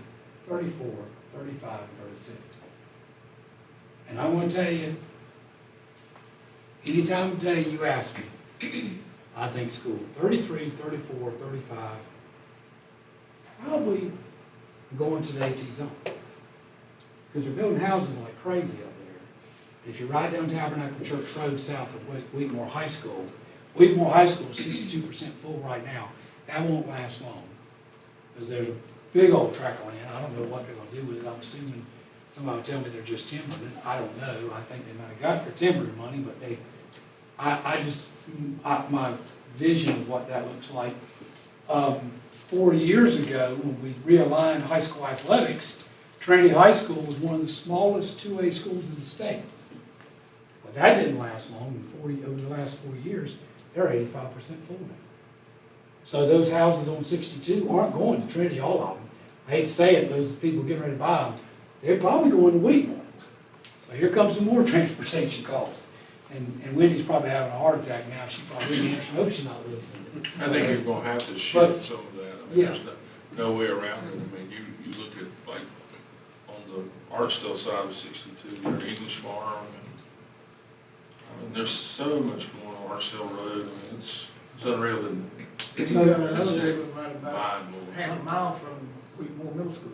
34, 35, and 36. And I want to tell you, any time of day you ask me, I think school 33, 34, 35, probably going to the AT zone. Because they're building houses like crazy up there. If you ride down Tabernacle Church Road south of Wheatmore High School is 62% full right now. That won't last long. Because there's a big old tract of land. I don't know what they're going to do with it. I'm assuming somebody will tell me they're just timbering it. I don't know. I think they might have got their timbering money, but my vision of what that looks like. 4 years ago, when we realigned high school athletics, Trinity High School was one of the smallest 2A schools in the state. But that didn't last long. Over the last 4 years, they're 85% full now. So those houses on 62 aren't going to Trinity, all of them. I hate to say it, those people getting ready to buy them, they're probably going to Wheatmore. So here comes some more transportation costs. And Wendy's probably having a heart attack now. She probably I hope she's not listening. I think you're gonna have to shift some of that. I mean, Yeah. there's no way around it. I mean, you look at, like, on the Artsdale side of 62, your English Farm, and, I mean, there's so much going on Artsdale Road. I mean, it's unreal, isn't it? So, another It's just neighborhood about mind-blowing. half a mile from Wheatmore Middle School.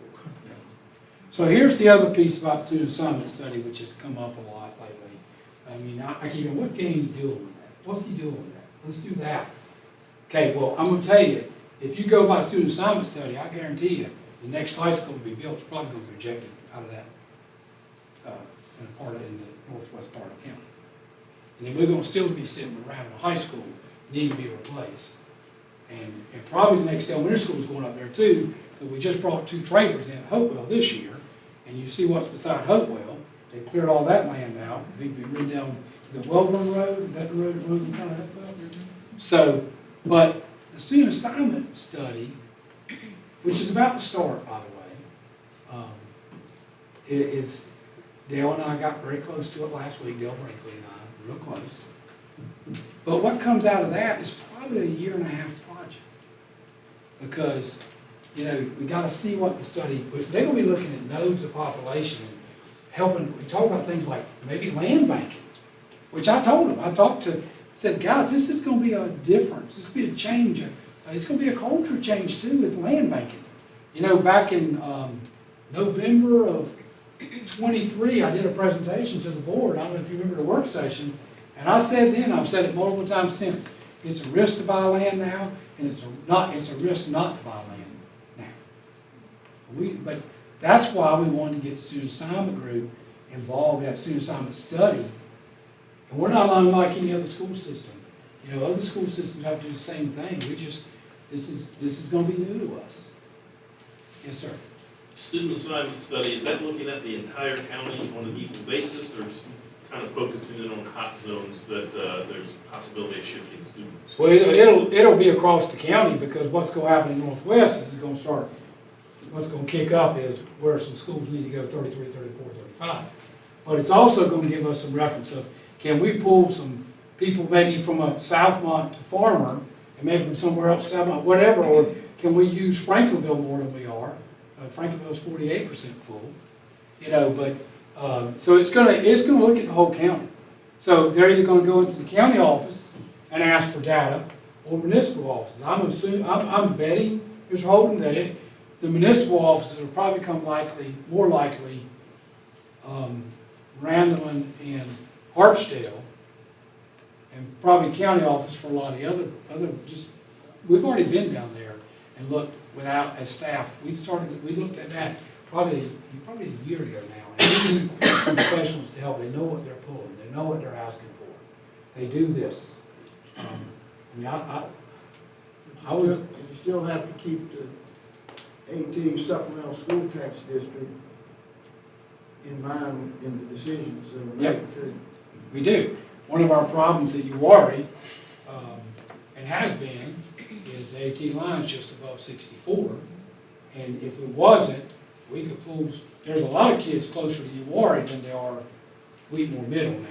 So here's the other piece about student assignment study, which has come up a lot lately. I mean, I keep going, what game you doing with that? What's he doing with that? Let's do that. Okay, well, I'm going to tell you, if you go by student assignment study, I guarantee you, the next high school to be built is probably going to be rejected out of that, in the northwest part of the county. And then we're going to still be sitting around a high school, need to be replaced. And probably the next elementary school is going up there too, but we just brought 2 trailers in at Hopewell this year, and you see what's beside Hopewell. They cleared all that land out. We've been ridden down the Welborn Road, is that the road that runs in front of Hopewell? So, but the student assignment study, which is about to start, by the way, is Dale and I got very close to it last week, Dale Brinkley and I, real close. But what comes out of that is probably a 1.5-year project. Because, we got to see what the study, they're going to be looking at nodes of population, helping, we talk about things like maybe land banking, which I told them, said, guys, this is going to be a difference, this is going to be a change, it's going to be a culture change too with land banking. Back in November of 23, I did a presentation to the board, I don't know if you remember the work session, and I said then, I've said it multiple times since, it's a risk to buy land now, and it's a risk not to buy land now. But that's why we wanted to get the student assignment group involved in that student assignment study. And we're not unlike any other school system. Other school systems have to do the same thing. This is going to be new to us. Yes, sir. Student assignment study, is that looking at the entire county on an equal basis, or is kind of focusing in on hot zones that there's a possibility of shifting students? Well, it'll be across the county, because what's going to happen in Northwest is going to start, what's going to kick up is where some schools need to go 33, 34, 35. But it's also going to give us some reference of, can we pull some people maybe from a Southmont to Farmer, and maybe from somewhere else, Southmont, whatever, or can we use Franklinville more than we are? Franklinville's 48% full, you know, but, so it's gonna look at the whole county. So they're either gonna go into the county office and ask for data, or municipal offices. I'm betting, Mr. Holden, that the municipal offices will probably become more likely, Randleman and Hartsdale, and probably county office for a lot of the other, we've already been down there and looked without, as staff, we looked at that probably a year ago now. And we need some professionals to help, they know what they're pulling, they know what they're asking for. They do this. I mean, I was. You still have to keep the AT supplemental school tax district in mind in the decisions that are Yep. made too. We do. One of our problems at URI, and has been, is the AT line's just above 64. And if it wasn't, we could pull, there's a lot of kids closer to URI than there are Wheatmore Middle now.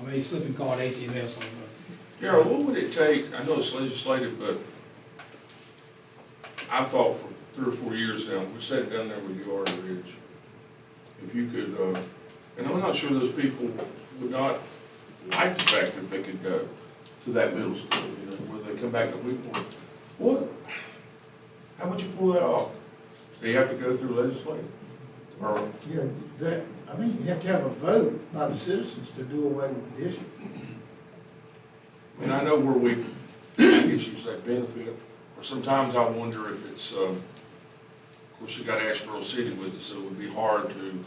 I may slip and call it ATMS on the. Darryl, what would it take, I know it's legislative, but I've thought for 3 or 4 years now, we sat down there with UR Ridge. If you could, and I'm not sure those people would not like the fact that they could go to that middle school, you know, where they come back to Wheatmore. What, how would you pull that off? Do you have to go through legislative? Or, Yeah, you have to have a vote by the citizens to do away with the district. I mean, I know where we, issues that benefit, or sometimes I wonder if it's, of course, you got Asheboro City with it, so it would be hard to,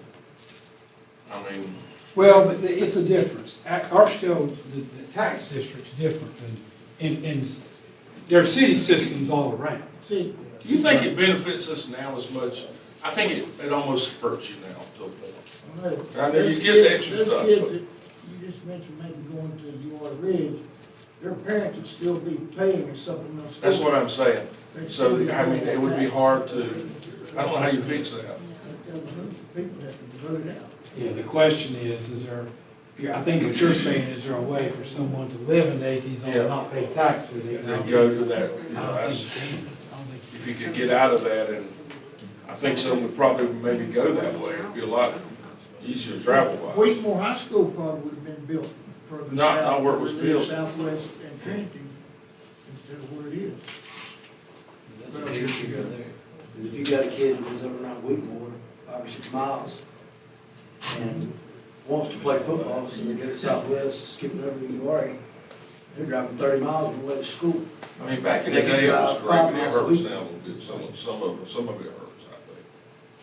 I mean. Well, but it's a difference. Archdale, the tax district's different than, in their city systems all around. See, Do you think it benefits us now as much? I think it almost hurts you now to a point. I know you get the extra those stuff, kids but- that you just mentioned maybe going to UR Ridge, their parents would still be paying a supplemental school. That's what I'm saying. They'd So, still be I mean, paying it would be tax. hard to, I don't know how you fix that. People have to vote it out. Yeah, the question is there, I think what you're saying, is there a way for someone to live in the AT zone and not pay tax for it? Then go to that, you I know, don't that's, think you can. I don't think you if you could get out of that, and I think some would probably maybe go that way, it'd be a lot easier travel wise. Wheatmore High School probably would have been built further Not south. where it was built. Southwest and Trinity instead of where it is. That's a big issue right there. Because if you got a kid who lives over around Wheatmore, 5 or 6 miles, and wants to play football, so they go to Southwest, skip it over to URI, they're driving 30 miles on the way to school. I mean, back in the They can day, it was drive great, 5 but it miles a hurts week. now a little bit, some of it hurts, I think.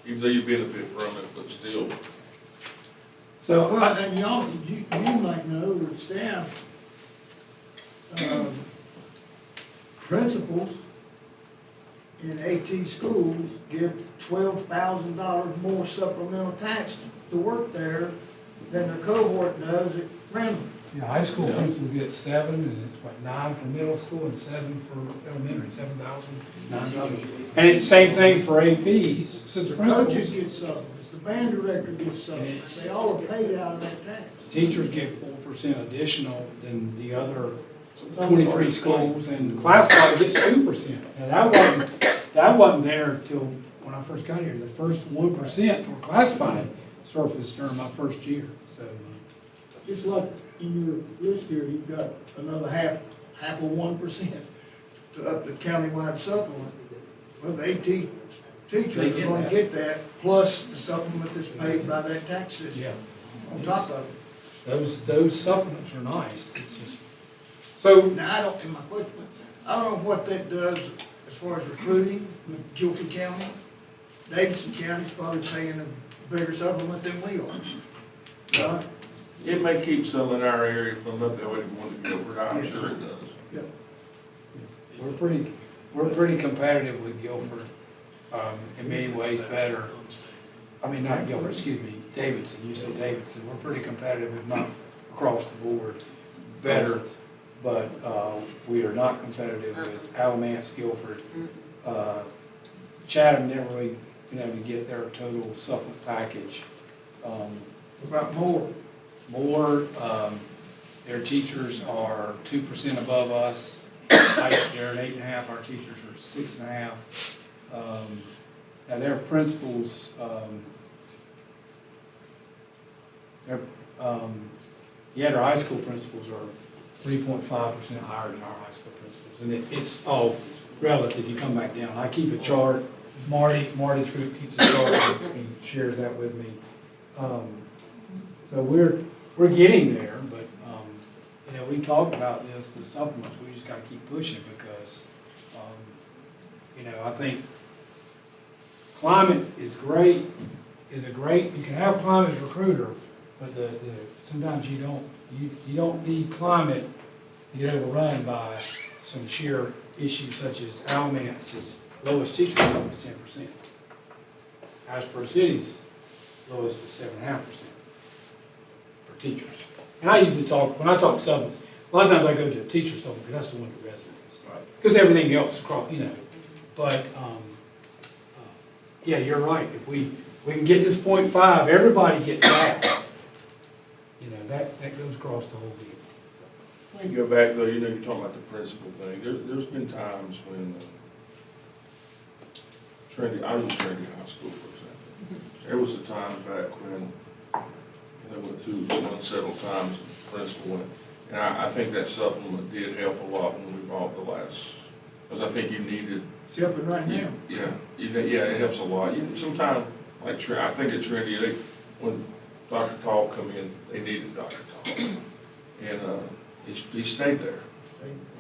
Even though you benefit from it, but still. So, Well, and y'all, you might know that staff, principals in AT schools give $12,000 more supplemental tax to work there than their cohort does at Randall. yeah, high school Yeah. principal gets 7, and it's what, 9 for middle school and 7 for elementary, 7,000, 9,000. And it's the same thing for APs, since The principals. coaches get supplements, the band director gets supplements, they all are paid out of that tax. Teachers get 4% additional than the other 23 schools, and classified gets 2%. Now, that wasn't there till when I first got here. The first 1% for classified surfaced during my first year, so. Just like in your list here, you've got another half of 1% to up the countywide supplement. Well, the AT They teachers get are gonna that. get that, plus the supplement that's paid by that tax system Yeah, on top of it. those supplements are nice. It's just, so, Now, I don't, in my question, I don't know what that does as far as recruiting with Guilford County. Davidson County's probably paying a bigger supplement than we are. Right? It may keep some in our area from up that way if you want to go, but I'm sure it does. Yeah. we're pretty competitive with Guilford, in many ways better. I mean, not Guilford, excuse me, Davidson, you say Davidson. We're pretty competitive, if not across the board, better. But we are not competitive with Alamance, Guilford. Chatham never really been able to get their total supplement package. What about more? More, their teachers are 2% above us. They're at 8.5, our teachers are 6.5. Now, their principals, their, their high school principals are 3.5% higher than our high school principals. And it's all relative, you come back down. I keep a chart, Marty's group keeps a chart, and he shares that with me. So we're getting there, but, you know, we talked about this, the supplements, we just gotta keep pushing because, you know, I think climate is great, you can have climate as a recruiter, but sometimes you don't need climate to get overrun by some sheer issues such as Alamance's lowest teacher salary is 10%. Ashburn City's lowest is 7.5% for teachers. And I usually talk, when I talk supplements, a lot of times I go to a teacher supplement because that's the one that resonates. Because everything else across, you know, but, yeah, you're right. If we can get this 0.5, everybody gets that. You know, that goes across the whole deal. So. Let me go back though, you know, you're talking about the principal thing. There's been times when I was Trinity High School, for example. There was a time back when they went through some unsettled times with the principal, and I think that supplement did help a lot when we bought the last, because I think you needed. It's helping right now. Yeah, it helps a lot. Sometimes, like, I think at Trinity, when Dr. Tall come in, they needed Dr. Tall. And he stayed there.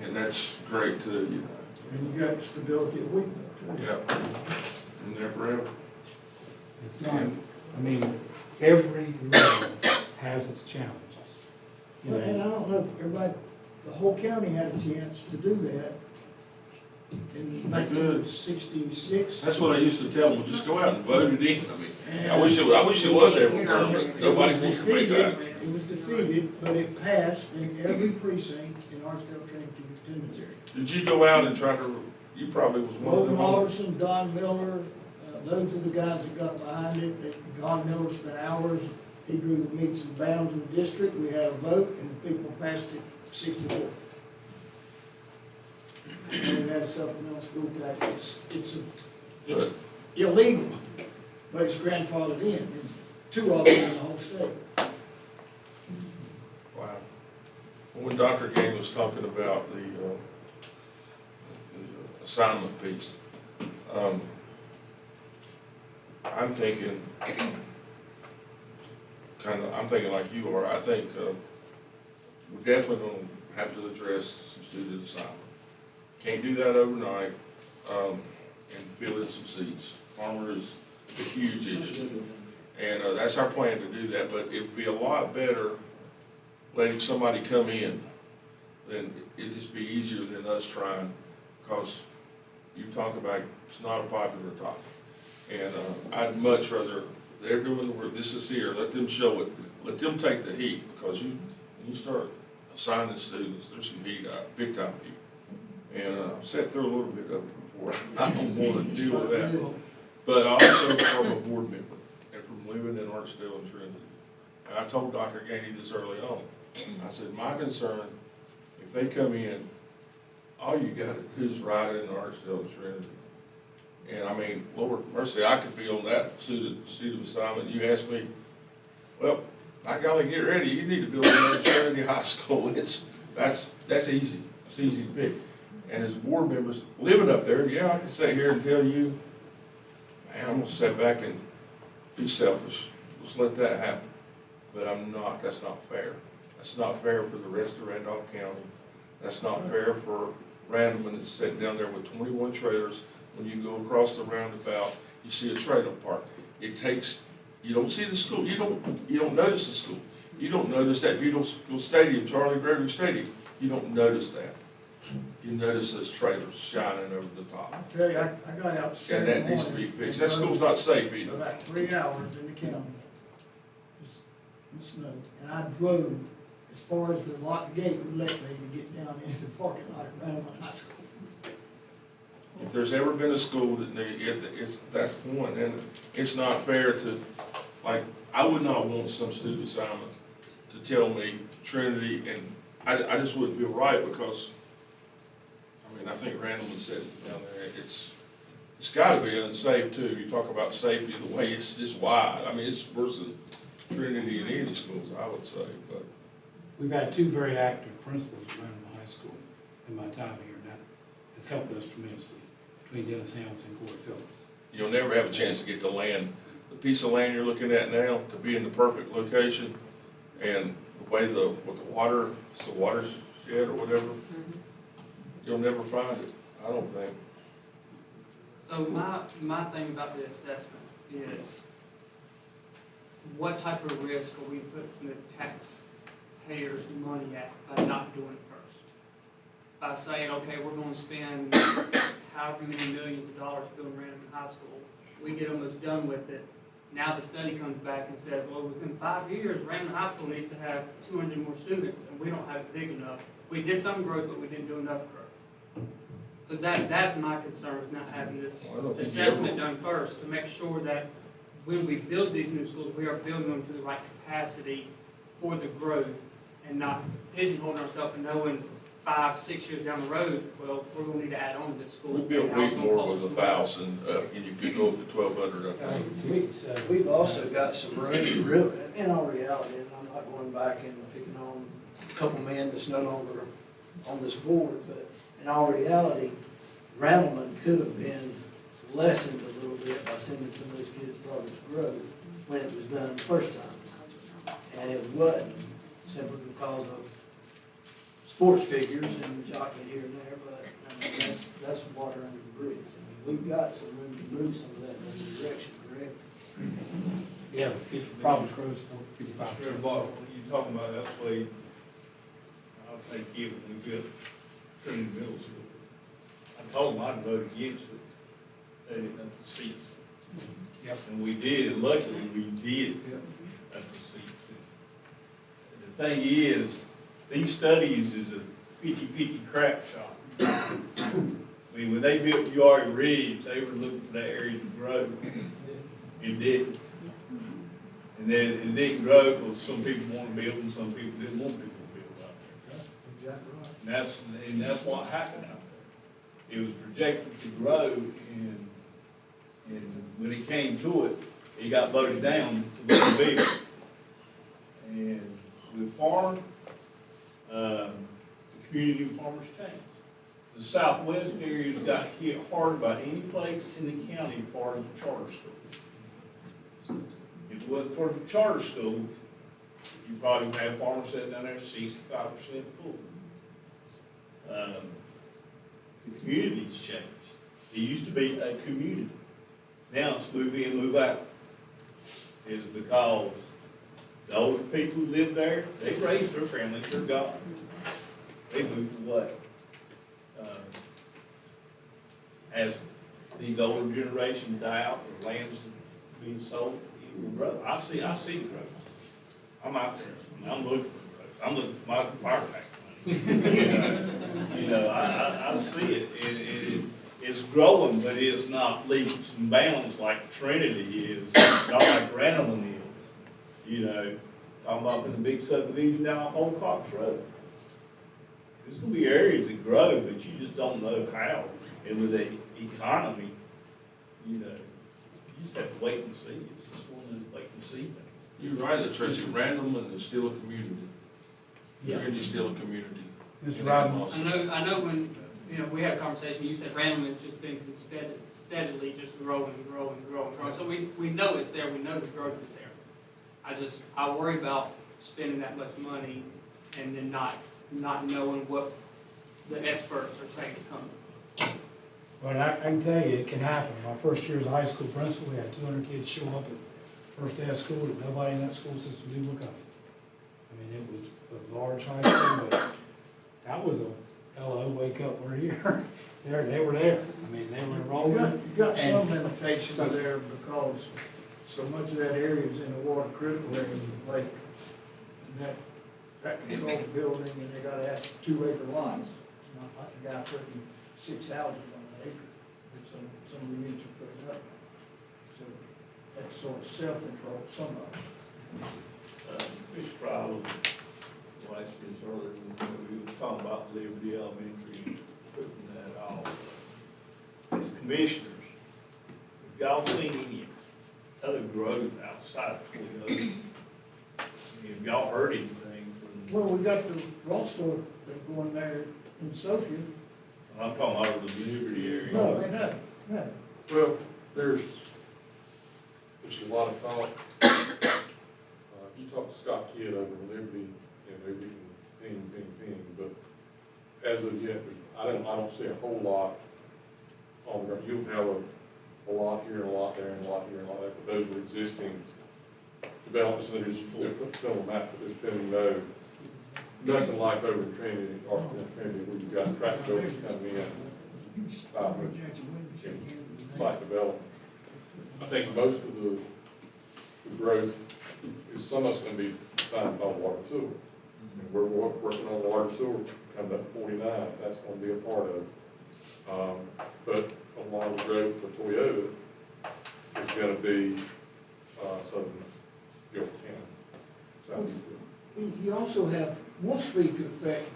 And that's great too, you know. And you got stability of week. Yeah. And they're forever. It's not, I mean, every level has its challenges. You And I know, don't know if everybody, the whole county had a chance to do that in They could. 1966. That's what I used to tell them, just go out and vote it in. I mean, I wish it was every term, but nobody wants to make that. It was defeated, but it passed in every precinct in Artsdale, Trinity, area. Did you go out and try to, you probably was one of Logan them. Alderson, Don Miller, those are the guys that got behind it. Don Miller spent hours, he drew the meets and bounds of the district, we had a vote, and the people passed it 64. And we had a supplemental school tax, it's illegal, but it's grandfathered in. There's 2 of them in the whole state. Wow. When Dr. Gang was talking about the assignment piece, I'm thinking like you are. I think we're definitely going to have to address some student assignment. Can't do that overnight, and fill in some seats. Farmer is a huge issue. And that's our plan to do that, but it would be a lot better letting somebody come in. Then it'd just be easier than us trying, because you talk about, it's not a popular topic. And I'd much rather, they're doing the work, this is here, let them show it, let them take the heat, because when you start assigning students, there's some heat, big time heat. And I've sat through a little bit of it before, I don't want to deal with that. But also from a board member, and from living in Artsdale and Trinity. And I told Dr. Gainey this early on, I said, my concern, if they come in, all you got to do is ride in Artsdale and Trinity. And I mean, Lord mercy, I could be on that student assignment. You ask me, well, I gotta get ready. You need to build another Trinity High School. That's easy. It's easy to pick. And as board members living up there, yeah, I can sit here and tell you, man, I'm gonna sit back and be selfish. Let's let that happen. But I'm not. That's not fair. That's not fair for the rest of Randolph County. That's not fair for Randleman that's sitting down there with 21 trailers. When you go across the roundabout, you see a trailer park. It takes, you don't see the school. You don't notice the school. You don't notice that beautiful stadium, Charlie Gregory Stadium. You don't notice that. You notice those trailers shining over the top. I tell you, I got out And Saturday that needs to be morning, fixed. That school's not safe either. about 3 hours in the county, just in the snow, and I drove as far as the locked gate would let me to get down into the parking lot at Randleman High School. If there's ever been a school that that's the one, and it's not fair to, like, I would not want some student assignment to tell me Trinity, and I just wouldn't feel right, because, I mean, I think Randleman said it down there, it's It's gotta be unsafe too. You talk about safety, the way it's just wide. I mean, it's versus Trinity and any schools, I would say, but. We've had two very active principals around the high school in my time here, and that has helped us tremendously between Dennis Hamilton and Corey Phillips. You'll never have a chance to get the land, the piece of land you're looking at now, to be in the perfect location, and the way with the water, it's the watershed or whatever, you'll never find it, I don't think. So my thing about the assessment is, what type of risk are we putting the taxpayers' money at by not doing it first? By saying, okay, we're gonna spend however many millions of dollars building Random High School, we get almost done with it. Now the study comes back and says, well, within 5 years, Random High School needs to have 200 more students, and we don't have it big enough. We did some growth, but we didn't do enough growth. So that's my concern with not having this Well, I don't think you assessment ever- done first, to make sure that when we build these new schools, we are building them to the right capacity for the growth, and not pigeonholing ourselves and knowing 5, 6 years down the road, well, we're gonna need to add on to this school. We built How it's gonna Wheatmore cost with us 1,000, and you could go up to 1,200, I think. We've also got some room, real, in all reality, and I'm not going back and picking on a couple men that's no longer on this board, but in all reality, Randleman could have been lessened a little bit by sending some of those kids to Providence Grove when it was done the first time. And it wasn't, simply because of sports figures and jockeying here and there, but I mean, that's water under the bridge. I mean, we've got some room to move some of that in the direction, correct? Yeah, Providence Grove's for 55%. Sure, Bob, when you're talking about that way, I'll take it when we built Trinity Middle School. I told them I'd vote against it, they didn't have the seats. Yep. And we did, and luckily we did have the seats. And the thing is, these studies is a 50-50 crap shot. I mean, when they built Uari Ridge, they were looking for that area to grow. It didn't. And then it didn't grow because some people wanted to build and some people didn't want people to build out there. Exactly right. And that's what happened out there. It was projected to grow, and when it came to it, it got voted down to look bigger. And with farm, the community of farmers changed. The southwest areas got hit hard by any place in the county as far as the charter school. If it wasn't for the charter school, you probably would have farmers sitting down there 65% full. The community's changed. It used to be a community. Now it's move in, move out. It's because the older people who live there, they raised their families, they're gone. They moved away. As these older generations die out, the land's being sold, it will grow. I see the growth. I'm out there, I'm looking for growth. I'm looking for my fire tax money. I see it. It's growing, but it's not leaps and bounds like Trinity is, not like Randleman is. Talking about in the big subdivision down off Old Cox Road. There's gonna be areas that grow, but you just don't know how. And with the economy, you just have to wait and see. It's just one of those wait and see things. You're right, Tracy, Randleman is still a community. Yeah. Trinity's still a community. Mr. Rodman. I know when, we had a conversation, you said Random has just been steadily just growing and growing and growing and growing. So we know it's there, we know the growth is there. I worry about spending that much money and then not knowing what the experts are saying is coming. Well, I can tell you, it can happen. My first year as a high school principal, we had 200 kids show up at first day of school that nobody in that school system knew were coming. I mean, it was a large high school, but that was a hello, wake up, we're here. They were there. I mean, they were enrolled. You got some limitations there because so much of that area is in the water critical area of the lake. And that control building, and they gotta have 2-acre lots. It's not like a guy putting 6 houses on an acre, that some of the units are putting up. So that's sort of self-control, some of it. Mr. Crowell, watched this earlier, when we were talking about Liberty Elementary, putting that off. As commissioners, y'all seen any other growth outside of Toyota? Have y'all heard anything from, Well, we got the raw store that's going there in Sophia. I'm talking out of the Liberty area? No, they haven't, no. Well, there's a lot of talk. If you talk to Scott Kidd over in Liberty, they're getting ping, but as of yet, I don't see a whole lot on the ground. You'll have a lot here and a lot there and a lot here and a lot there, but those are existing developments that is fill them out, but there's been nothing like over in Trinity, or in Trinity, where you've got traffic buildings coming in, site development. I think most of the growth is, some of it's gonna be signed by water and sewer. And we're working on water and sewer, coming up 49, that's gonna be a part of it. But a lot of the growth for Toyota is gonna be, southern York County, southeast. You also have one speed could affect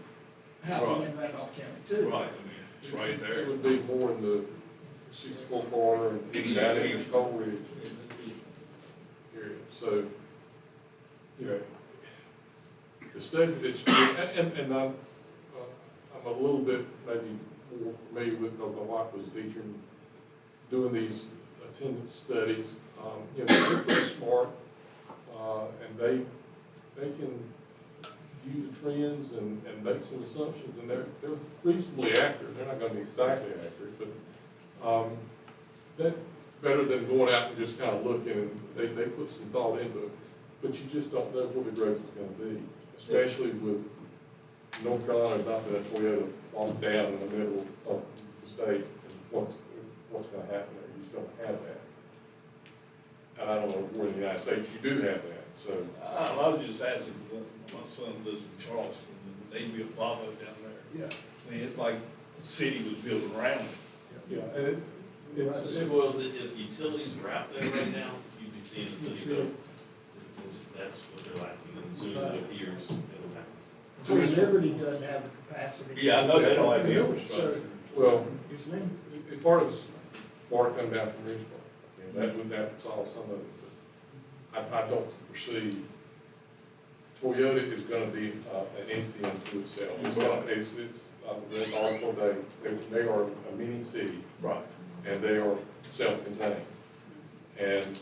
housing in Randolph County too. Right, I mean, it's right It there. would be more in the 64 corner and down in the Stone Ridge area. So, you know, the state, and I'm a little bit maybe more familiar with, because my wife was a teacher and doing these attendance studies. You know, they're pretty smart, and they can view the trends and make some assumptions, and they're reasonably accurate. They're not going to be exactly accurate, but that's better than going out and just kind of looking, and they put some thought into it. But you just don't know what the growth is going to be, especially with North Carolina adopting a Toyota on down in the middle of the state, and what's going to happen there. You just don't have that. And I don't know where in the United States you do have that, so. I was just asking, my son lives in Charleston, and they built Volvo down there. Yeah. I mean, it's like the city was built around it. Yeah, and Well, if utilities are out there right now, you'd be seeing the city build. That's what they're lacking, and as soon as it appears, it'll happen. So Liberty doesn't have the capacity. Yeah, I know they don't have the infrastructure. well, It's limited. part of it's water coming down from Ridgeport. That solve some of it. But I don't foresee Toyota is gonna be an entity unto itself. It's read the article, they are a mini city. Right. And they are self-contained. And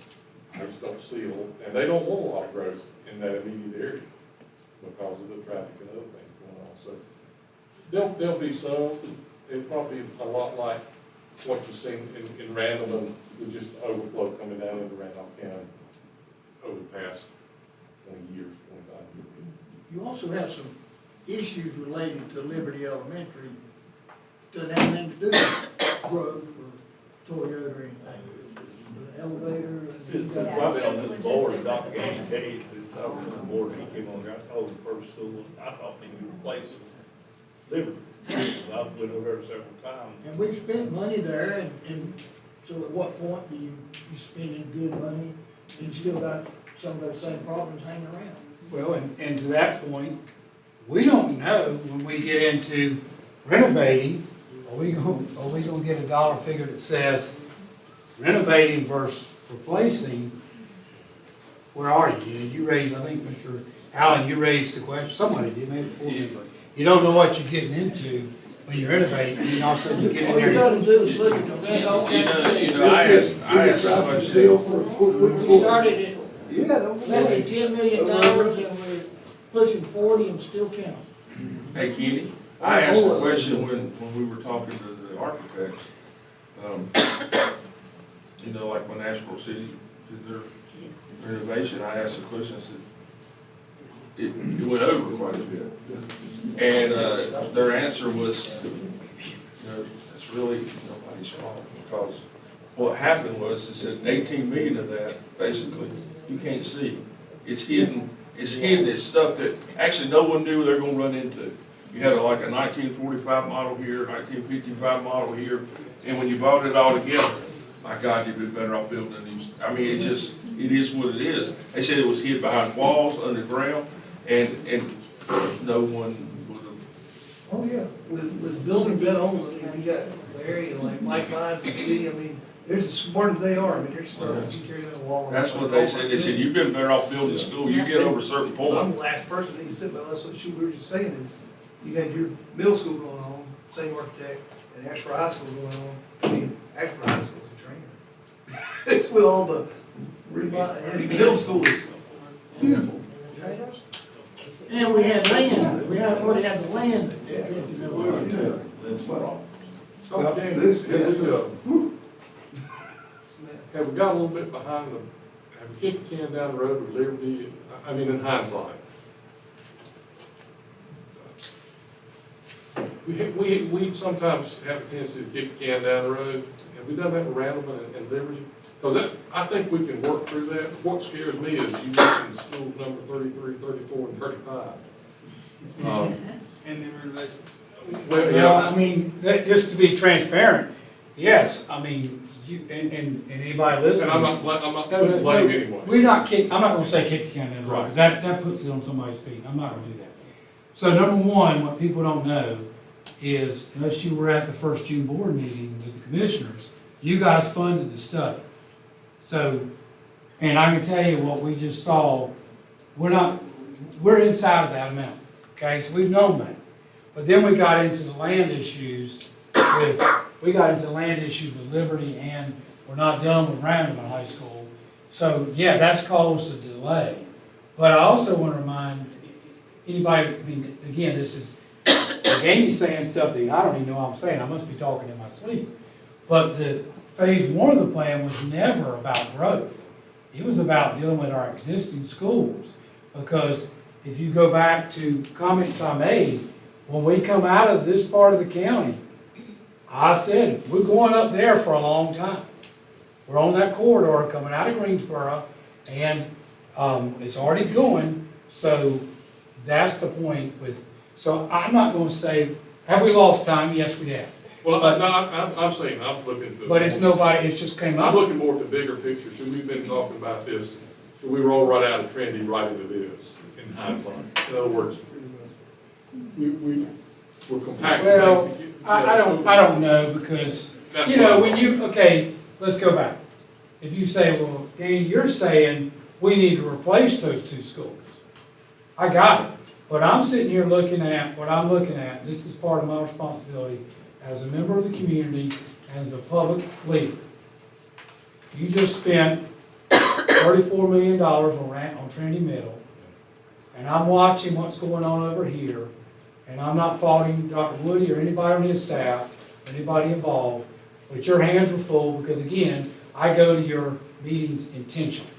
I just don't see, and they don't want a lot of growth in that immediate area because of the traffic and other things going on. So there'll be some, it'll probably be a lot like what you've seen in Randall, with just overflow coming down into Randolph County over the past 20 years, 25 years. You also have some issues related to Liberty Elementary. Doesn't have anything to do with growth or Toyota or anything. The elevator. Since I've been on this board, Dr. Andy Gates is on the board, and he came on here, I told him first school, I thought they would replace Liberty. I've been over there several times. And we've spent money there, and so at what point do you spending good money, and you still got some of those same problems hanging around? Well, and to that point, we don't know when we get into renovating, are we gonna get a dollar figure that says renovating versus replacing? Where are you? You raised, I think, Mr. Allen, you raised the question, somebody did, maybe before me, but you don't know what you're getting into when you're renovating, and all of a sudden you get in All you there. gotta do is look at the Randolph County. I asked a question. We started at Yeah, less than $10 million, and we're pushing 40 and still counting. Hey, Kenny, I asked a question when we were talking to the architects. You know, like when Asheville City did their renovation, I asked a question, I said, it went over quite a bit. And their answer was, you know, it's really nobody's fault, because what happened was, it said 18 million of that, basically, you can't see. It's hidden, it's stuff that actually no one knew they're gonna run into. You had like a 1945 model here, 1955 model here, and when you bought it all together, my God, you'd be better off building a new, I mean, it is what it is. They said it was hid behind walls, underground, and no one would have. Oh, yeah, with buildings that only, you got the area like Mike Mize and city, I mean, they're as smart as they are, I mean, they're smart, you carry that wall. That's what they said. They said, you've been better off building school. You get over a certain I'm point. the last person that you sit by, that's what we were just saying is, you had your middle school going on, same architect, and Ashford High School going on. I mean, Ashford High School's a trainer. It's with all the, and middle school is beautiful. And we had land, we had, already had the land. So, James, have we got a little bit behind the, have we kicked the can down the road with Liberty, I mean, in hindsight? We sometimes have a tendency to kick the can down the road. Have we done that with Randleman and Liberty? Because that, I think we can work through that. What scares me is you mentioned schools number 33, 34, and 35. And then renovation. Well, Well, yeah, I mean, just to be transparent, yes, I mean, you, and anybody listening. and I'm not putting blame anyway. We're not I'm not gonna say kick the can down the road, because that puts it on somebody's feet, I'm not gonna do that. So number one, what people don't know is, unless you were at the first June board meeting with the commissioners, you guys funded the study. So, and I can tell you what we just saw, we're inside of that amount, okay, so we've known that. But then we got into the land issues with Liberty, and we're not done with Randleman High School. So, yeah, that's caused a delay. But I also want to remind anybody, I mean, again, this is, Amy's saying stuff that I don't even know what I'm saying, I must be talking in my sleep. But the phase one of the plan was never about growth. It was about dealing with our existing schools. Because if you go back to comments I made, when we come out of this part of the county, I said, we're going up there for a long time. We're on that corridor coming out of Greensboro, and it's already going, so that's the point with, so I'm not gonna say, have we lost time? Yes, we have. Well, no, I'm saying, I'm looking to. But it's nobody, it's just came I'm up. looking more at the bigger picture. Should we have been talking about this? Should we roll right out of Trinity right into this in hindsight? In other words, we're compacting Well, things to get. I don't know, because, That's you know, what when you, okay, let's go back. If you say, well, Danny, you're saying we need to replace those two schools. I got it, but I'm sitting here looking at what I'm looking at, this is part of my responsibility as a member of the community, as a public leader. You just spent $34 million on Trinity Middle, and I'm watching what's going on over here, and I'm not faulting Dr. Woody or anybody on his staff, anybody involved, but your hands are full, because again, I go to your meetings intentionally,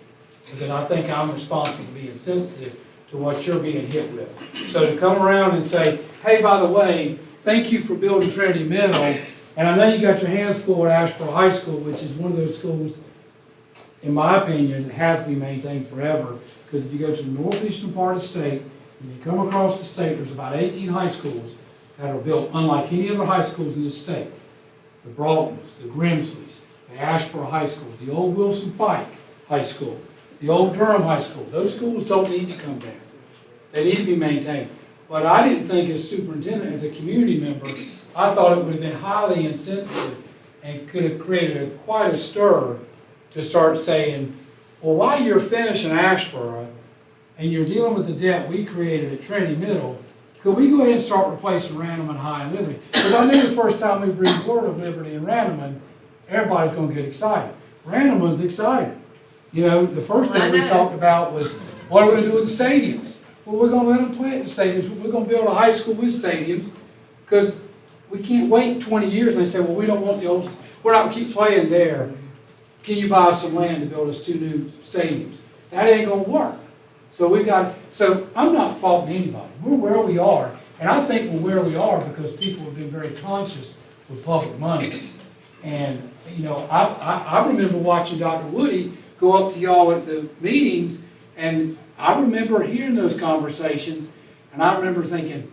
because I think I'm responsible for being sensitive to what you're being hit with. So to come around and say, hey, by the way, thank you for building Trinity Middle, and I know you got your hands full at Ashboro High School, which is one of those schools, in my opinion, that has to be maintained forever, because if you go to the northeastern part of the state, and you come across the state, there's about 18 high schools that are built unlike any other high schools in the state. The Broughton's, the Grimsleys, the Ashboro High Schools, the old Wilson Fike High School, the old Durham High School. Those schools don't need to come down. They need to be maintained. But I didn't think as superintendent, as a community member, I thought it would have been highly insensitive and could have created quite a stir to start saying, well, while you're finishing Ashboro and you're dealing with the debt we created at Trinity Middle, could we go ahead and start replacing Randleman High and Liberty? Because I knew the first time we breathed word of Liberty and Randleman, everybody's going to get excited. Randleman's excited. You know, the first thing we talked about was, what are we going to do with the stadiums? Well, we're going to let them play at the stadiums. We're going to build a high school with stadiums, because we can't wait 20 years and they say, well, we don't want the old, we're not going to keep playing there. Can you buy us some land to build us 2 new stadiums? That ain't going to work. So I'm not faulting anybody. We're where we are. And I think we're where we are because people have been very conscious with public money. And, you know, I remember watching Dr. Woody go up to y'all at the meetings, and I remember hearing those conversations, and I remember thinking,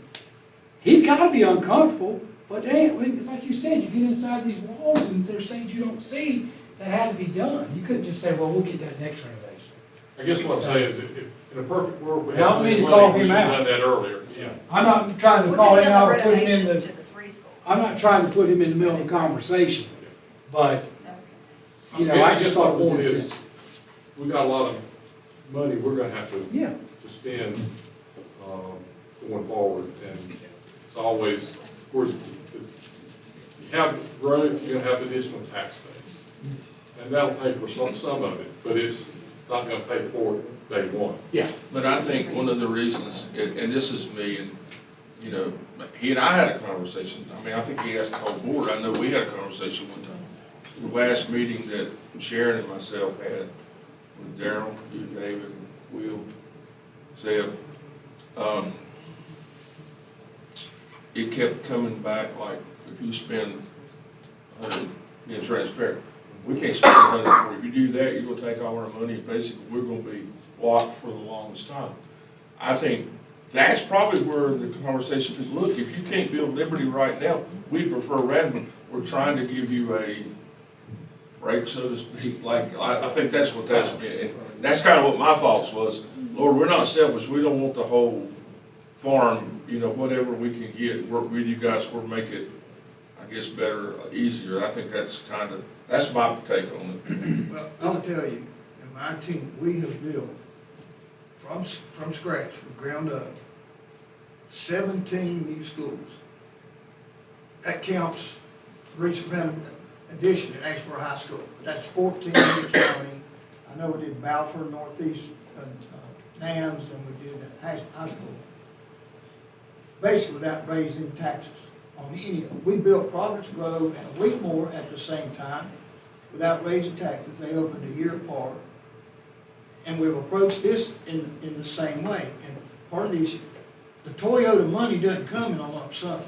he's got to be uncomfortable, but Dan, it's like you said, you get inside these walls and there's things you don't see that had to be done. You couldn't just say, well, we'll get that next renovation. I guess what I'm saying is, if in a perfect world, we I don't had mean to money, call we him should have out. done that earlier, yeah. I'm not trying to We call could've him done out the or put him in renovations the, to the 3 schools. I'm not trying to put him in the middle of the conversation, but you know, I guess just thought it my was point is, insensitive. we got a lot of money we're gonna have Yeah. to spend, going forward, and it's always, of course, you have growth, you're gonna have additional tax base. And that'll pay for some of it, but it's not gonna pay for it day one. Yeah. But I think one of the reasons, and this is me, and, you know, he and I had a conversation, I mean, I think he asked the whole board, I know we had a conversation one time. The last meeting that Sharon and myself had with Darryl, you, David, and Will, said, it kept coming back like, if you spend, being transparent, we can't spend $100. If you do that, you're gonna take all our money, and basically, we're gonna be locked for the longest time. I think that's probably where the conversation is, look, if you can't build Liberty right now, we prefer Redmond, we're trying to give you a break, so to speak, like, I think that's what that's been, and that's kind of what my thoughts was, Lord, we're not selfish, we don't want the whole farm, you know, whatever we can get, work with you guys, we'll make it, I guess, better, easier. I think that's that's my take on it. Well, I'll tell you, in my team, we have built from scratch, from ground up, 17 new schools. That counts recent addition at Asheboro High School. That's 14 in the county. I know we did Balfour, Northeast, NAMS, and we did at High School. Basically without raising taxes on any of them. We built Providence Grove and Wheatmore at the same time without raising taxes. They opened a year apart. And we've approached this in the same way. And part of this, the Toyota money doesn't come in a lump sum.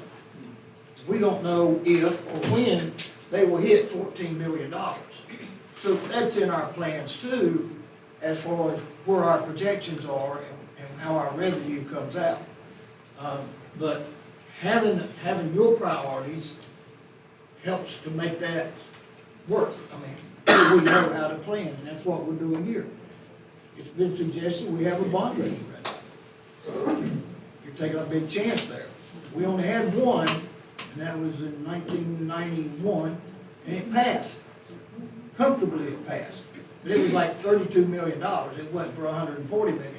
We don't know if or when they will hit $14 billion. So that's in our plans too, as far as where our projections are and how our revenue comes out. But having your priorities helps to make that work. I mean, we know how to plan, and that's what we're doing here. It's been suggested we have a bond rating right now. You're taking a big chance there. We only had one, and that was in 1991, and it passed. Comfortably it passed. It was like $32 million. It went for $140 million.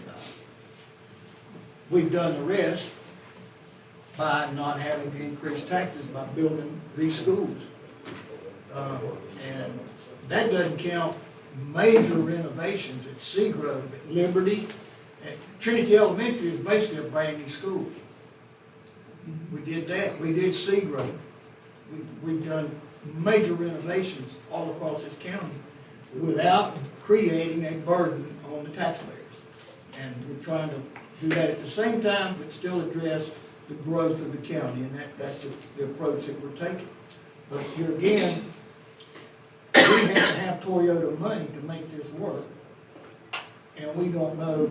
We've done the rest by not having to increase taxes by building these schools. And that doesn't count major renovations at Seagrove, at Liberty. At Trinity Elementary is basically a brand new school. We did that. We did Seagrove. We've done major renovations all across this county without creating a burden on the taxpayers. And we're trying to do that at the same time, but still address the growth of the county, and that's the approach that we're taking. But here again, we have to have Toyota money to make this work, and we don't know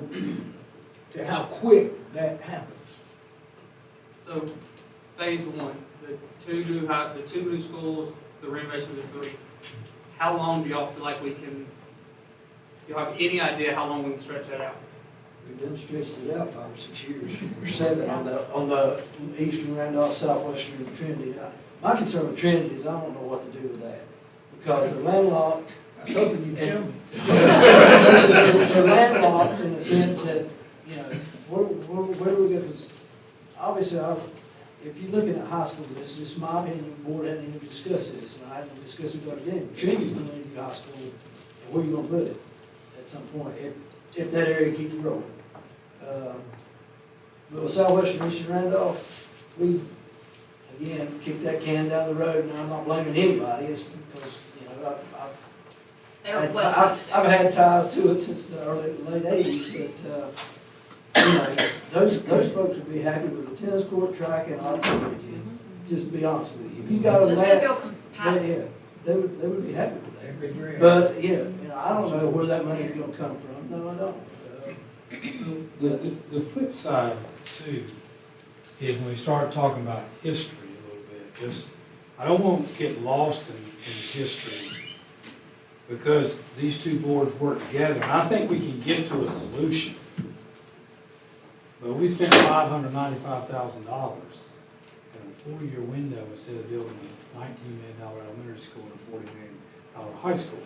to how quick that happens. So, phase one, the two new schools, the renovation of the 3. How long do y'all feel like we can? Do you have any idea how long we can stretch that out? We've done stretched it out 5 or 6 years, or 7 on the eastern Randolph, southwestern Trinity. My concern with Trinity is I don't know what to do with that, because they're landlocked. I was hoping you'd tell me. They're landlocked in the sense that, you know, where do we go? Because obviously, if you're looking at high school, this is my opinion, the board hadn't even discussed this, and I haven't discussed it again. Trinity's going to need a high school, and where are you going to put it at some point, if that area keeps growing? But with Southwestern Eastern Randolph, we, again, kicked that can down the road, and I'm not blaming anybody, it's because, you know, I've had ties to it since the late 80s, but, you know, those folks would be happy with a tennis court, track, and auditorium, just to be honest with you. If you got them Just to that, feel compatible. they would be happy with that. They'd be very But, you know, I don't know where that money's gonna come from, no, I don't. The flip side too is when we start talking about history a little bit, just, I don't want to get lost in history because these two boards work together, and I think we can get to a solution. But we spent $595,000 in a 4-year window instead of building a $19 million elementary school and a $40 million high school.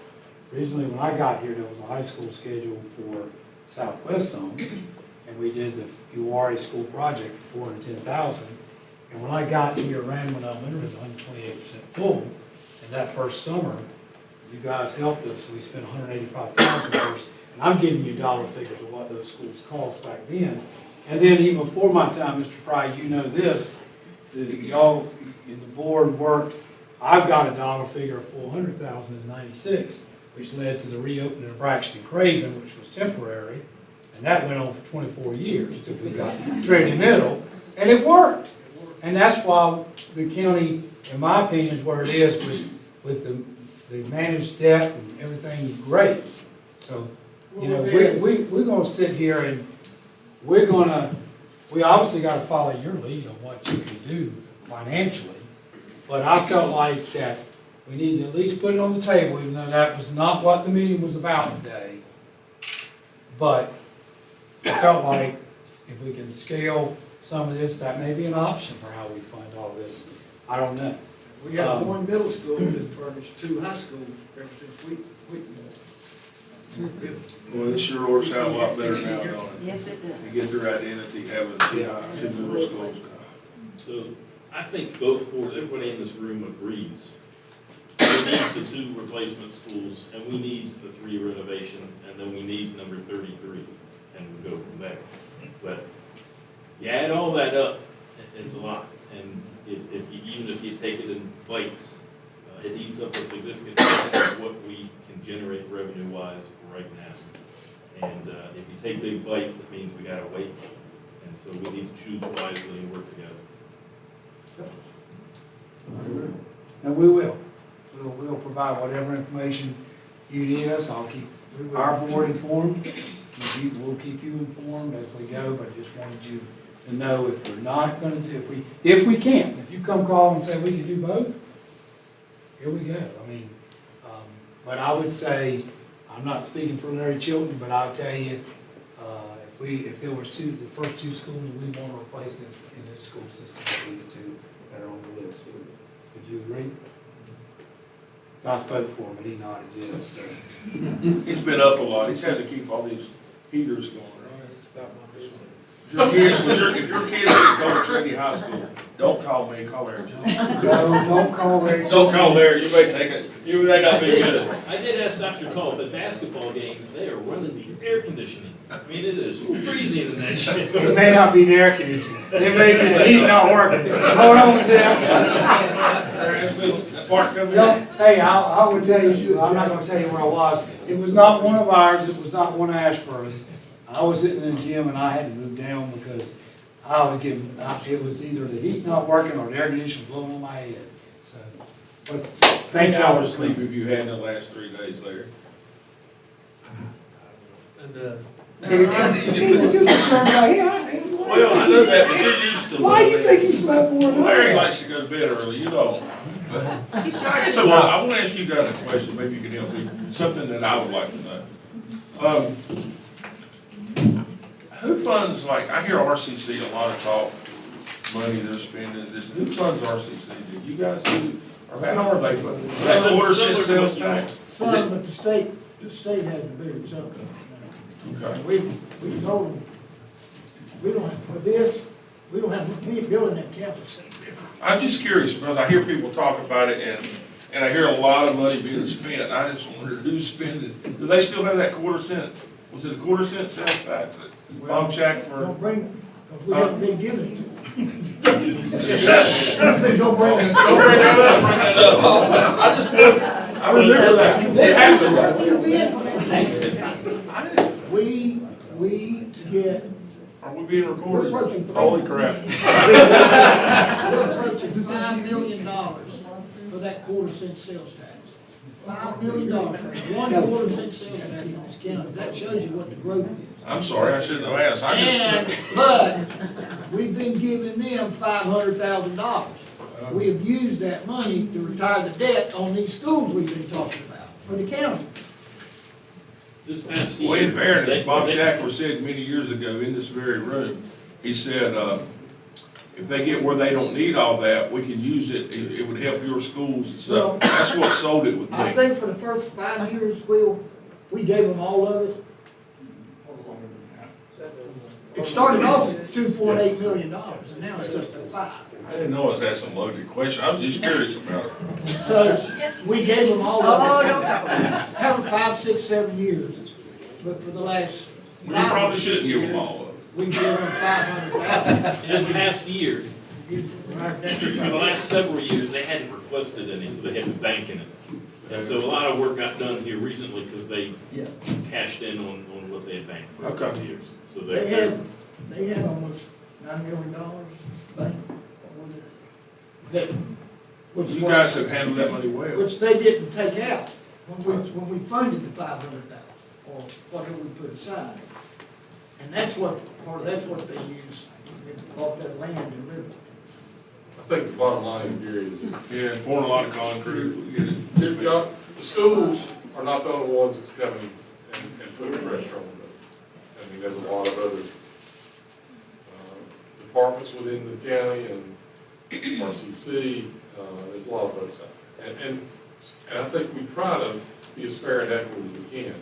originally when I got here, there was a high school scheduled for Southwest Zone, and we did the URA school project for $410,000. And when I got here, Randall Elementary was 128% full, and that first summer, you guys helped us, so we spent $185,000 first. And I'm giving you dollar figures of what those schools cost back then. And then even before my time, Mr. Fry, you know this, y'all in the board worked, I've got a dollar figure of $400,000 in '96, which led to the reopening of Braxton Craven, which was temporary. And that went on for 24 years till we got Trinity Middle, and it worked. And that's why the county, in my opinion, is where it is with the managed debt and everything great. So, you know, we're gonna sit here and we obviously gotta follow your lead on what you can do financially. But I felt like that we need to at least put it on the table, even though that was not what the meeting was about today. But I felt like if we can scale some of this, that may be an option for how we fund all this. I don't know. We got one middle school that furnished two high schools ever since we Well, this sure works out a lot better now, don't it? Yes, it does. You get their identity having two middle schools. So I think both boards, everybody in this room agrees. We need the 2 replacement schools, and we need the 3 renovations, and then we need number 33, and we go from there. But you add all that up, it's a lot. And even if you take it in bites, it eats up a significant portion of what we can generate revenue-wise right now. And if you take big bites, it means we gotta wait. And so we need to choose wisely and work together. And we will. We'll provide whatever information you need us. I'll keep our board informed. We'll keep you informed as we go, but I just wanted you to know if we're not gonna do, if we can't, if you come call and say we can do both, here we go. I mean, but I would say, I'm not speaking for Larry Chilton, but I'll tell you, if there was the first 2 schools we want to replace in this school system, would be the 2 that are on the list. Would you agree? So I spoke for him, but he nodded yes. So. He's been up a lot. He's had to keep all these heaters going. It's about my business. If your kids go to Trinity High School, don't call me, call Larry. No, don't call Larry. Don't call Larry, you may take it, you may not be good. I did ask Dr. Cole, the basketball games, they are running the air conditioning. I mean, it is freezing in that It shit. may not be the air conditioning. It may be the heat not working. Hold on with that. Hey, I would tell you, I'm not gonna tell you where I was. It was not one of ours, it was not one of Ashburn's. I was sitting in the gym and I had to move down because I was getting, it was either the heat not working or the air conditioner blowing on my head. So, but thank y'all for Hours sleep sleeping. have you had in the last 3 days, Larry? Well, I know that, but you're used to it. Why you think you slept more than Larry I? likes to go to bed early, you don't. So I want to ask you guys a question, maybe you can help me, something that I would like to know. Who funds, like, I hear RCC, a lot of talk, money they're spending, this, who funds RCC? Do you guys do, or how are they? Is that quarter cent sales tax? Some, but the state has the bigger chunk of it. Okay. We told them, we don't have, with this, we don't have, we ain't building that campus. I'm just curious, because I hear people talk about it, and I hear a lot of money being spent. I just wondered who's spending. Do they still have that quarter cent? Was it a quarter cent sales tax that Bob Shack for? Don't bring, because we haven't been given it to them. I said, don't bring that up. I just, I remember that. They asked about it. We get, Are we being recorded? We're approaching- Holy crap. we're approaching $5 million for that quarter cent sales tax. $5 million for one quarter cent sales tax in this county. That shows you what the growth is. I'm sorry, I shouldn't have asked. But we've been giving them $500,000. We have used that money to retire the debt on these schools we've been talking about for the county. This past year. Well, in fairness, Bob Shackler said many years ago in this very room, he said, if they get where they don't need all that, we can use it, it would help your schools and Well, stuff. That's what sold it with I me. think for the first 5 years, Will, we gave them all of it. It started off at $2.8 million, and now it's up to $5 million. I didn't know I was asking a loaded question, I was just curious about it. So, we gave them all Oh, of it. don't talk about it. Having 5, 6, 7 years, but for the last. We 5 or probably 6 shouldn't give them years, all of it. We gave them $500,000. This past year, Right, that's for the last several years, they hadn't requested any, so they had to bank in it. And so a lot of work got done here recently because they Yeah. cashed in on what they had banked for a Okay. couple of years. So They had almost $9 million banked. That, which You was- guys have handled that money well. Which they didn't take out when we funded the 500,000, or whatever we put aside. And that's what they used, they bought that land and lived. I think the bottom line here is, Yeah, pouring a lot of concrete, we get it. the schools are not the only ones that's coming and putting pressure on them. I mean, there's a lot of other departments within the county and RCC, there's a lot of folks out there. And I think we try to be as fair and equitable as we can.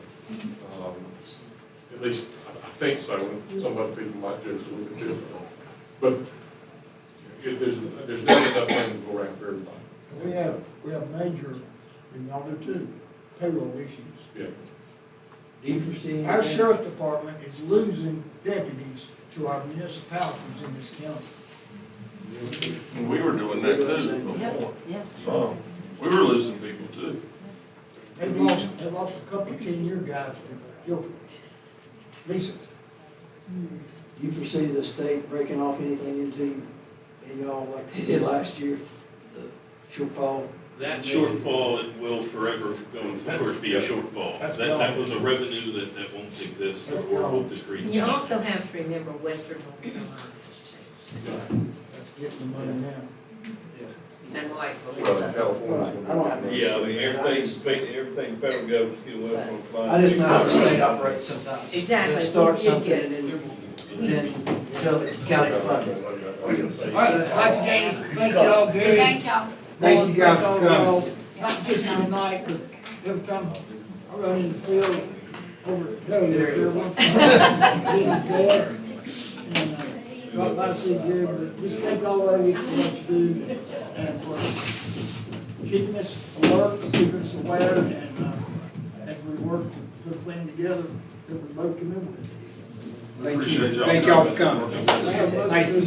At least, I think so, and some other people might judge a little bit differently. But if there's never enough money to go around for everybody. We have major, and y'all do too, payroll issues. Yeah. Do you foresee Our anything? sheriff department is losing deputies to our municipalities in this county. And we were doing that too before. Yep. So, we were losing people too. They lost a couple of 10-year guys to Guilford recently. Do you foresee the state breaking off anything into y'all like they did last year? The shortfall? that shortfall, it will forever going forward be a shortfall. That was a revenue that won't exist or will decrease. You also have to remember Western North Carolina has changed. That's getting the money now. And like Well, in Melissa, California. I don't have any. Yeah, I mean, everything the federal government, you know, West North Carolina. I just know how the state operates sometimes. Exactly. They'll start You something get- and then tell the county to fund it. All right, I'd like to thank y'all, Gary. Thank y'all. Thank you guys for all coming. y'all. Not just tonight, but every time I run in the field over at Joe, there once in a while, he's dead. And, drop by and see Gary, but just thank all of you for what you do and for keeping us alert, keeping us aware, and, as we work to put a plan together that we both can live with. Appreciate y'all. Thank y'all for coming. Yes, sir. Thank you.